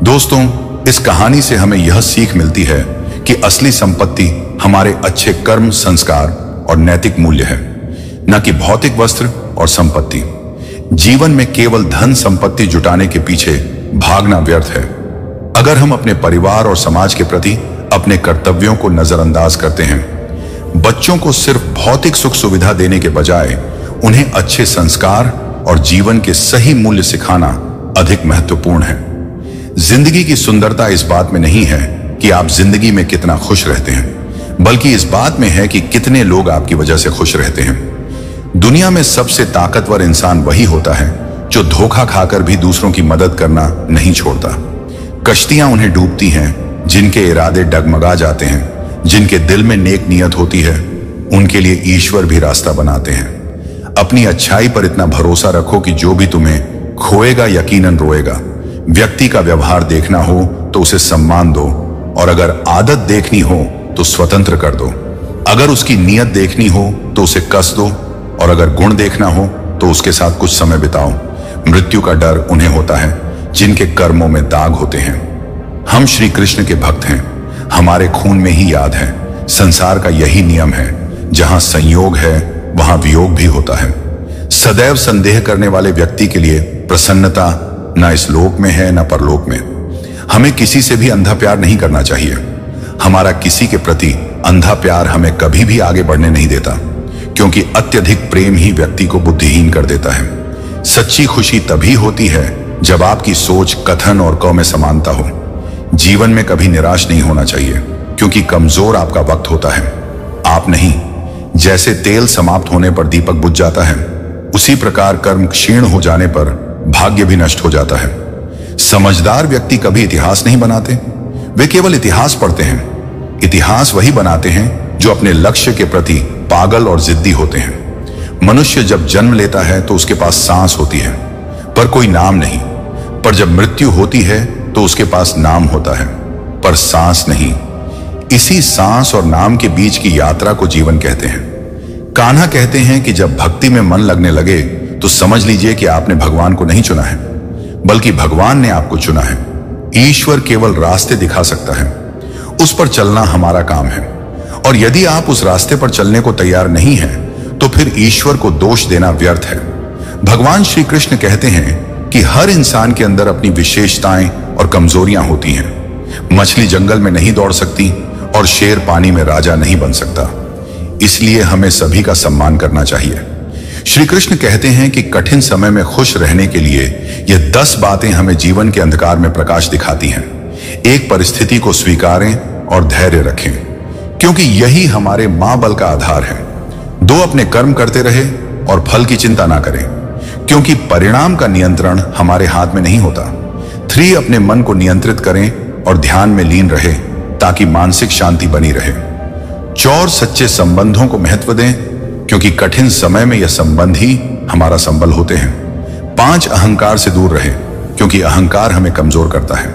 दोस्तों, इस कहानी से हमें यह सीख मिलती है कि असली संपत्ति हमारे अच्छे कर्म, संस्कार और नैतिक मूल्य है, न कि भौतिक वस्त्र और संपत्ति। जीवन में केवल धन संपत्ति जुटाने के पीछे भागना व्यर्थ है। अगर हम अपने परिवार और समाज के प्रति अपने कर्तव्यों को नजरअंदाज करते हैं, बच्चों को सिर्फ भौतिक सुख सुविधा देने के बजाय उन्हें अच्छे संस्कार और जीवन के सही मूल्य सिखाना अधिक महत्वपूर्ण है। जिंदगी की सुंदरता इस बात में नहीं है कि आप जिंदगी में कितना खुश रहते हैं, बल्कि इस बात में है कि कितने लोग आपकी वजह से खुश रहते हैं। दुनिया में सबसे ताकतवर इंसान वही होता है जो धोखा खाकर भी दूसरों की मदद करना नहीं छोड़ता। कश्तियां उन्हें डूबती हैं जिनके इरादे डगमगा जाते हैं। जिनके दिल में नेक नियत होती है, उनके लिए ईश्वर भी रास्ता बनाते हैं। अपनी अच्छाई पर इतना भरोसा रखो कि जो भी तुम्हें खोएगा यकीनन रोएगा। व्यक्ति का व्यवहार देखना हो तो उसे सम्मान दो, और अगर आदत देखनी हो तो स्वतंत्र कर दो। अगर उसकी नियत देखनी हो तो उसे कस दो, और अगर गुण देखना हो तो उसके साथ कुछ समय बिताओ। मृत्यु का डर उन्हें होता है जिनके कर्मों में दाग होते हैं। हम श्री कृष्ण के भक्त हैं, हमारे खून में ही याद है। संसार का यही नियम है, जहां संयोग है वहां वियोग भी होता है। सदैव संदेह करने वाले व्यक्ति के लिए प्रसन्नता न इस लोक में है न परलोक में। हमें किसी से भी अंधा प्यार नहीं करना चाहिए। हमारा किसी के प्रति अंधा प्यार हमें कभी भी आगे बढ़ने नहीं देता, क्योंकि अत्यधिक प्रेम ही व्यक्ति को बुद्धिहीन कर देता है। सच्ची खुशी तभी होती है जब आपकी सोच, कथन और कर्म में समानता हो। जीवन में कभी निराश नहीं होना चाहिए, क्योंकि कमजोर आपका वक्त होता है, आप नहीं। जैसे तेल समाप्त होने पर दीपक बुझ जाता है, उसी प्रकार कर्म क्षीण हो जाने पर भाग्य भी नष्ट हो जाता है। समझदार व्यक्ति कभी इतिहास नहीं बनाते, वे केवल इतिहास पढ़ते हैं। इतिहास वही बनाते हैं जो अपने लक्ष्य के प्रति पागल और जिद्दी होते हैं। मनुष्य जब जन्म लेता है तो उसके पास सांस होती है पर कोई नाम नहीं, पर जब मृत्यु होती है तो उसके पास नाम होता है पर सांस नहीं। इसी सांस और नाम के बीच की यात्रा को जीवन कहते हैं। कान्हा कहते हैं कि जब भक्ति में मन लगने लगे तो समझ लीजिए कि आपने भगवान को नहीं चुना है, बल्कि भगवान ने आपको चुना है। ईश्वर केवल रास्ते दिखा सकता है, उस पर चलना हमारा काम है। और यदि आप उस रास्ते पर चलने को तैयार नहीं हैं, तो फिर ईश्वर को दोष देना व्यर्थ है। भगवान श्री कृष्ण कहते हैं कि हर इंसान के अंदर अपनी विशेषताएं और कमजोरियां होती हैं। मछली जंगल में नहीं दौड़ सकती और शेर पानी में राजा नहीं बन सकता। इसलिए हमें सभी का सम्मान करना चाहिए। श्री कृष्ण कहते हैं कि कठिन समय में खुश रहने के लिए ये 10 बातें हमें जीवन के अंधकार में प्रकाश दिखाती हैं। एक, परिस्थिति को स्वीकारें और धैर्य रखें, क्योंकि यही हमारे मां बल का आधार है। 2, अपने कर्म करते रहे और फल की चिंता ना करें, क्योंकि परिणाम का नियंत्रण हमारे हाथ में नहीं होता। 3, अपने मन को नियंत्रित करें और ध्यान में लीन रहे ताकि मानसिक शांति बनी रहे। 4, सच्चे संबंधों को महत्व दें, क्योंकि कठिन समय में यह संबंध ही हमारा संबल होते हैं। 5, अहंकार से दूर रहे, क्योंकि अहंकार हमें कमजोर करता है।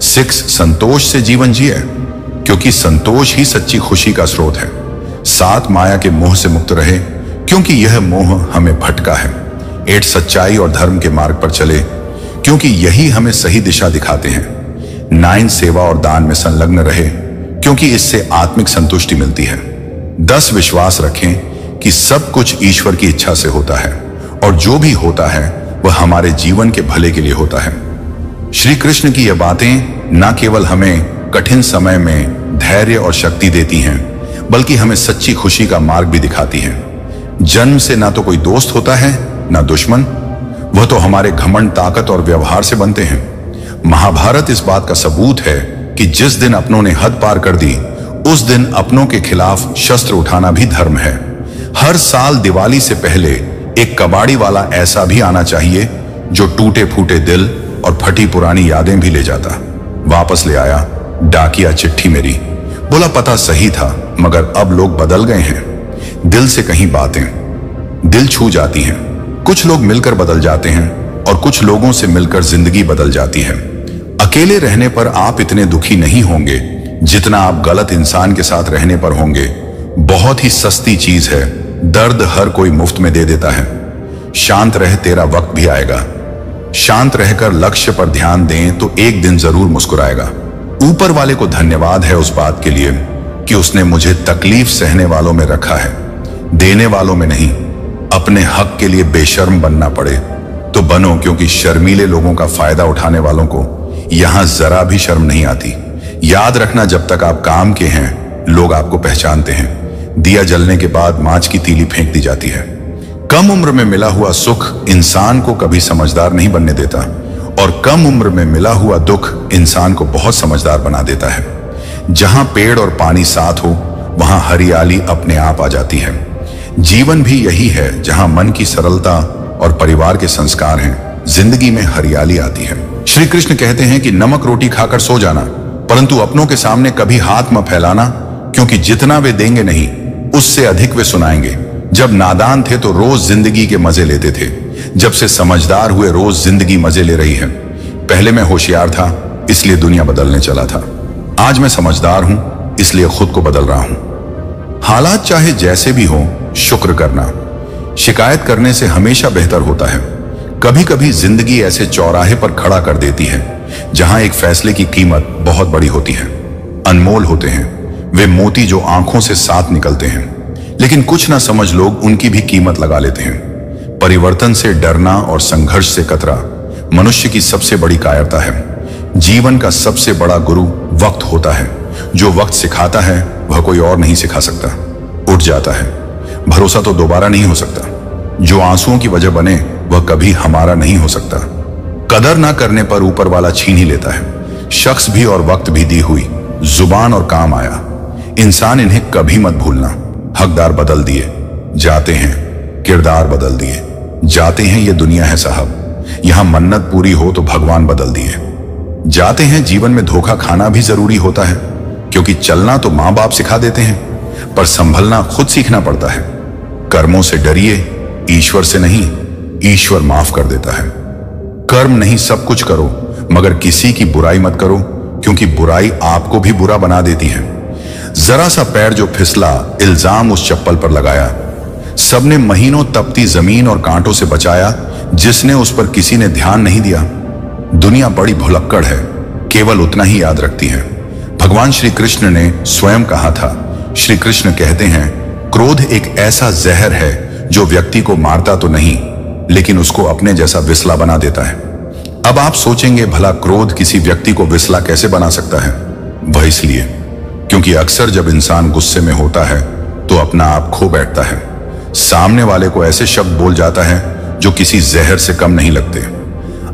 6, संतोष से जीवन जिए, क्योंकि संतोष ही सच्ची खुशी का स्रोत है। 7, माया के मोह से मुक्त रहे, क्योंकि यह मोह हमें भटका है। 8, सच्चाई और धर्म के मार्ग पर चले, क्योंकि यही हमें सही दिशा दिखाते हैं। 9, सेवा और दान में संलग्न रहे, क्योंकि इससे आत्मिक संतुष्टि मिलती है। 10, विश्वास रखें कि सब कुछ ईश्वर की इच्छा से होता है और जो भी होता है वह हमारे जीवन के भले के लिए होता है। श्री कृष्ण की यह बातें न केवल हमें कठिन समय में धैर्य और शक्ति देती हैं, बल्कि हमें सच्ची खुशी का मार्ग भी दिखाती हैं। जन्म से ना तो कोई दोस्त होता है ना दुश्मन, वह तो हमारे घमंड, ताकत और व्यवहार से बनते हैं। महाभारत इस बात का सबूत है कि जिस दिन अपनों ने हद पार कर दी, उस दिन अपनों के खिलाफ शस्त्र उठाना भी धर्म है। हर साल दिवाली से पहले एक कबाड़ी वाला ऐसा भी आना चाहिए जो टूटे फूटे दिल और फटी पुरानी यादें भी ले जाता। वापस ले आया डाकिया चिट्ठी मेरी, बोला पता सही था मगर अब लोग बदल गए हैं। दिल से कहीं बातें दिल छू जाती हैं। कुछ लोग मिलकर बदल जाते हैं और कुछ लोगों से मिलकर जिंदगी बदल जाती है। अकेले रहने पर आप इतने दुखी नहीं होंगे जितना आप गलत इंसान के साथ रहने पर होंगे। बहुत ही सस्ती चीज है, दर्द हर कोई मुफ्त में दे देता है। शांत रह, तेरा वक्त भी आएगा। शांत रहकर लक्ष्य पर ध्यान दें तो एक दिन जरूर मुस्कुराएगा। ऊपर वाले को धन्यवाद है उस बात के लिए कि उसने मुझे तकलीफ सहने वालों में रखा है, देने वालों में नहीं। अपने हक के लिए बेशर्म बनना पड़े तो बनो, क्योंकि शर्मीले लोगों का फायदा उठाने वालों को यहां जरा भी शर्म नहीं आती। याद रखना, जब तक आप काम के हैं लोग आपको पहचानते हैं। दिया जलने के बाद माच की तीली फेंक दी जाती है। कम उम्र में मिला हुआ सुख इंसान को कभी समझदार नहीं बनने देता और कम उम्र में मिला हुआ दुख इंसान को बहुत समझदार बना देता है। जहां पेड़ और पानी साथ हो वहां हरियाली अपने आप आ जाती है। जीवन भी यही है, जहां मन की सरलता और परिवार के संस्कार हैं, जिंदगी में हरियाली आती है। श्री कृष्ण कहते हैं कि नमक रोटी खाकर सो जाना, परंतु अपनों के सामने कभी हाथ मत फैलाना, क्योंकि जितना वे देंगे नहीं उससे अधिक वे सुनाएंगे। जब नादान थे तो रोज जिंदगी के मजे लेते थे, जब से समझदार हुए रोज जिंदगी मजे ले रही है। पहले मैं होशियार था इसलिए दुनिया बदलने चला था, आज मैं समझदार हूं इसलिए खुद को बदल रहा हूं। हालात चाहे जैसे भी हो, शुक्र करना। शिकायत करने से हमेशा बेहतर होता है। कभी कभी जिंदगी ऐसे चौराहे पर खड़ा कर देती है जहां एक फैसले की कीमत बहुत बड़ी होती है। अनमोल होते हैं वे मोती जो आंखों से साथ निकलते हैं, लेकिन कुछ ना समझ लोग उनकी भी कीमत लगा लेते हैं। परिवर्तन से डरना और संघर्ष से कतरा मनुष्य की सबसे बड़ी कायरता है। जीवन का सबसे बड़ा गुरु वक्त होता है। जो वक्त सिखाता है वह कोई और नहीं सिखा सकता। उठ जाता है, भरोसा तो दोबारा नहीं हो सकता। जो आंसुओं की वजह बने वह कभी हमारा नहीं हो सकता। कदर ना करने पर ऊपर वाला छीन ही लेता है। शख्स भी और वक्त भी दी हुई, जुबान और काम आया। इंसान इन्हें कभी मत भूलना। हकदार बदल दिए जाते हैं, किरदार बदल दिए जाते हैं ये दुनिया है साहब, यहां मन्नत पूरी हो तो भगवान बदल दिए। जाते हैं जीवन में धोखा खाना भी जरूरी होता है, क्योंकि चलना तो मां बाप सिखा देते हैं, पर संभलना खुद सीखना पड़ता है। कर्मों से डरिए, ईश्वर से नहीं। ईश्वर माफ कर देता है। कर्म नहीं सब कुछ करो, मगर किसी की बुराई मत करो, क्योंकि बुराई आपको भी बुरा बना देती है। जरा सा पैर जो फिसला, इल्जाम उस चप्पल पर लगाया। सबने महीनों तपती जमीन और कांटों से बचाया, जिसने उस पर किसी ने ध्यान नहीं दिया। दुनिया बड़ी भुलक्कड़ है, केवल उतना ही याद रखती है। भगवान श्री कृष्ण ने स्वयं कहा था। श्री कृष्ण कहते हैं, क्रोध एक ऐसा जहर है जो व्यक्ति को मारता तो नहीं, लेकिन उसको अपने जैसा विसला बना देता है। अब आप सोचेंगे, भला क्रोध किसी व्यक्ति को विसला कैसे बना सकता है? वह इसलिए क्योंकि अक्सर जब इंसान गुस्से में होता है तो अपना आप खो बैठता है। सामने वाले को ऐसे शब्द बोल जाता है जो किसी जहर से कम नहीं लगते।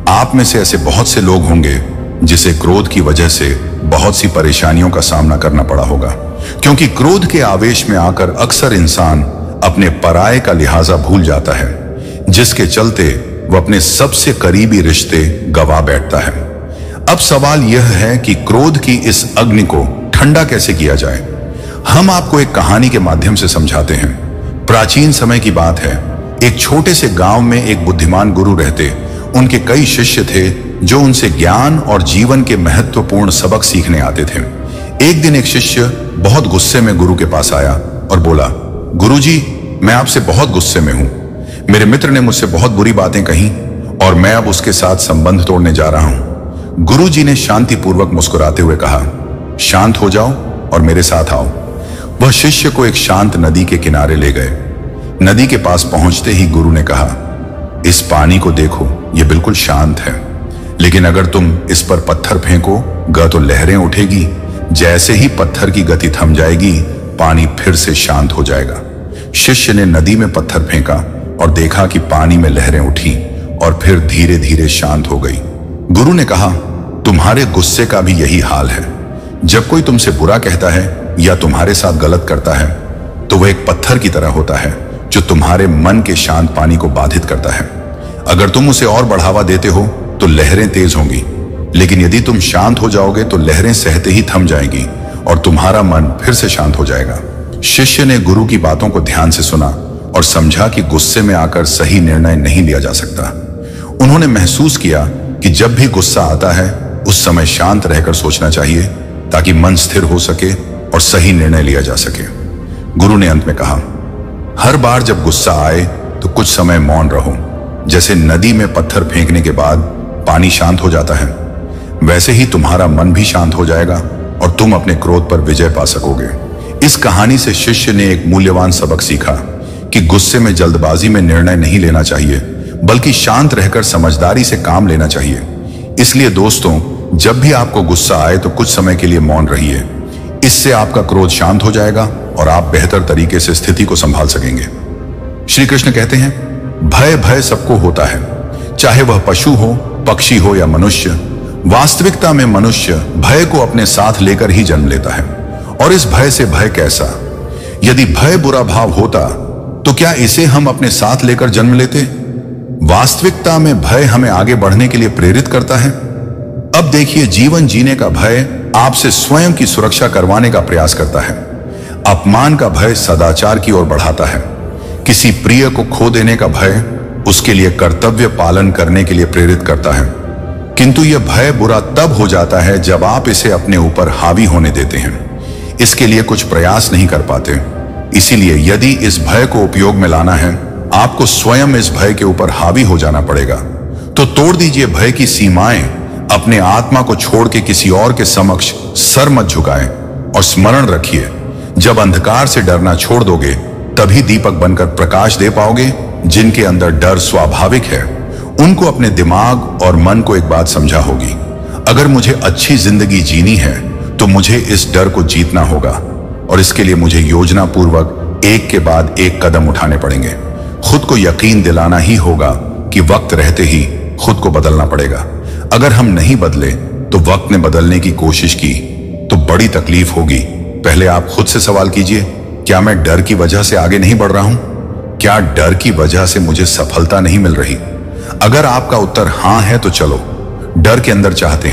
आप में से ऐसे बहुत से लोग होंगे जिसे क्रोध की वजह से बहुत सी परेशानियों का सामना करना पड़ा होगा, क्योंकि क्रोध के आवेश में आकर अक्सर इंसान अपने पराये का लिहाजा भूल जाता है, जिसके चलते वह अपने सबसे करीबी रिश्ते गवा बैठता है। अब सवाल यह है कि क्रोध की इस अग्नि को ठंडा कैसे किया जाए। हम आपको एक कहानी के माध्यम से समझाते हैं। प्राचीन समय की बात है, एक छोटे से गांव में एक बुद्धिमान गुरु रहते। उनके कई शिष्य थे जो उनसे ज्ञान और जीवन के महत्वपूर्ण सबक सीखने आते थे। एक दिन एक शिष्य बहुत गुस्से में गुरु के पास आया और बोला, गुरुजी, मैं आपसे बहुत गुस्से में हूं। मेरे मित्र ने मुझसे बहुत बुरी बातें कही और मैं अब उसके साथ संबंध तोड़ने जा रहा हूं। गुरुजी ने शांतिपूर्वक मुस्कुराते हुए कहा, शांत हो जाओ और मेरे साथ आओ। वह शिष्य को एक शांत नदी के किनारे ले गए। नदी के पास पहुंचते ही गुरु ने कहा, इस पानी को देखो, यह बिल्कुल शांत है, लेकिन अगर तुम इस पर पत्थर फेंकोगे तो लहरें उठेगी। जैसे ही पत्थर की गति थम जाएगी, पानी फिर से शांत हो जाएगा। शिष्य ने नदी में पत्थर फेंका और देखा कि पानी में लहरें उठी और फिर धीरे धीरे शांत हो गई। गुरु ने कहा, तुम्हारे गुस्से का भी यही हाल है। जब कोई तुमसे बुरा कहता है या तुम्हारे साथ गलत करता है, तो वह एक पत्थर की तरह होता है जो तुम्हारे मन के शांत पानी को बाधित करता है। अगर तुम उसे और बढ़ावा देते हो तो लहरें तेज होंगी, लेकिन यदि तुम शांत हो जाओगे तो लहरें सहते ही थम जाएंगी और तुम्हारा मन फिर से शांत हो जाएगा। शिष्य ने गुरु की बातों को ध्यान से सुना और समझा कि गुस्से में आकर सही निर्णय नहीं लिया जा सकता। उन्होंने महसूस किया कि जब भी गुस्सा आता है उस समय शांत रहकर सोचना चाहिए, ताकि मन स्थिर हो सके और सही निर्णय लिया जा सके। गुरु ने अंत में कहा, हर बार जब गुस्सा आए तो कुछ समय मौन रहो। जैसे नदी में पत्थर फेंकने के बाद पानी शांत हो जाता है, वैसे ही तुम्हारा मन भी शांत हो जाएगा और तुम अपने क्रोध पर विजय पा सकोगे। इस कहानी से शिष्य ने एक मूल्यवान सबक सीखा कि गुस्से में जल्दबाजी में निर्णय नहीं लेना चाहिए, बल्कि शांत रहकर समझदारी से काम लेना चाहिए। इसलिए दोस्तों, जब भी आपको गुस्सा आए तो कुछ समय के लिए मौन रहिए। इससे आपका क्रोध शांत हो जाएगा और आप बेहतर तरीके से स्थिति को संभाल सकेंगे। श्री कृष्ण कहते हैं, भय सबको होता है, चाहे वह पशु हो, पक्षी हो या मनुष्य। वास्तविकता में मनुष्य भय को अपने साथ लेकर ही जन्म लेता है। और इस भय से भय कैसा? यदि भय बुरा भाव होता तो क्या इसे हम अपने साथ लेकर जन्म लेते? वास्तविकता में भय हमें आगे बढ़ने के लिए प्रेरित करता है। अब देखिए, जीवन जीने का भय आपसे स्वयं की सुरक्षा करवाने का प्रयास करता है। अपमान का भय सदाचार की ओर बढ़ाता है। किसी प्रिय को खो देने का भय उसके लिए कर्तव्य पालन करने के लिए प्रेरित करता है। किंतु यह भय बुरा तब हो जाता है जब आप इसे अपने ऊपर हावी होने देते हैं, इसके लिए कुछ प्रयास नहीं कर पाते। इसीलिए यदि इस भय को उपयोग में लाना है, आपको स्वयं इस भय के ऊपर हावी हो जाना पड़ेगा। तो तोड़ दीजिए भय की सीमाएं, अपने आत्मा को छोड़ के किसी और के समक्ष सर मत झुकाएं और स्मरण रखिए, जब अंधकार से डरना छोड़ दोगे तभी दीपक बनकर प्रकाश दे पाओगे। जिनके अंदर डर स्वाभाविक है, उनको अपने दिमाग और मन को एक बात समझा होगी, अगर मुझे अच्छी जिंदगी जीनी है तो मुझे इस डर को जीतना होगा, और इसके लिए मुझे योजना पूर्वक एक के बाद एक कदम उठाने पड़ेंगे। खुद को यकीन दिलाना ही होगा कि वक्त रहते ही खुद को बदलना पड़ेगा। अगर हम नहीं बदले तो वक्त ने बदलने की कोशिश की तो बड़ी तकलीफ होगी। पहले आप खुद से सवाल कीजिए, क्या मैं डर की वजह से आगे नहीं बढ़ रहा हूं? क्या डर की वजह से मुझे सफलता नहीं मिल रही? अगर आपका उत्तर हां है तो चलो डर के अंदर चाहते हैं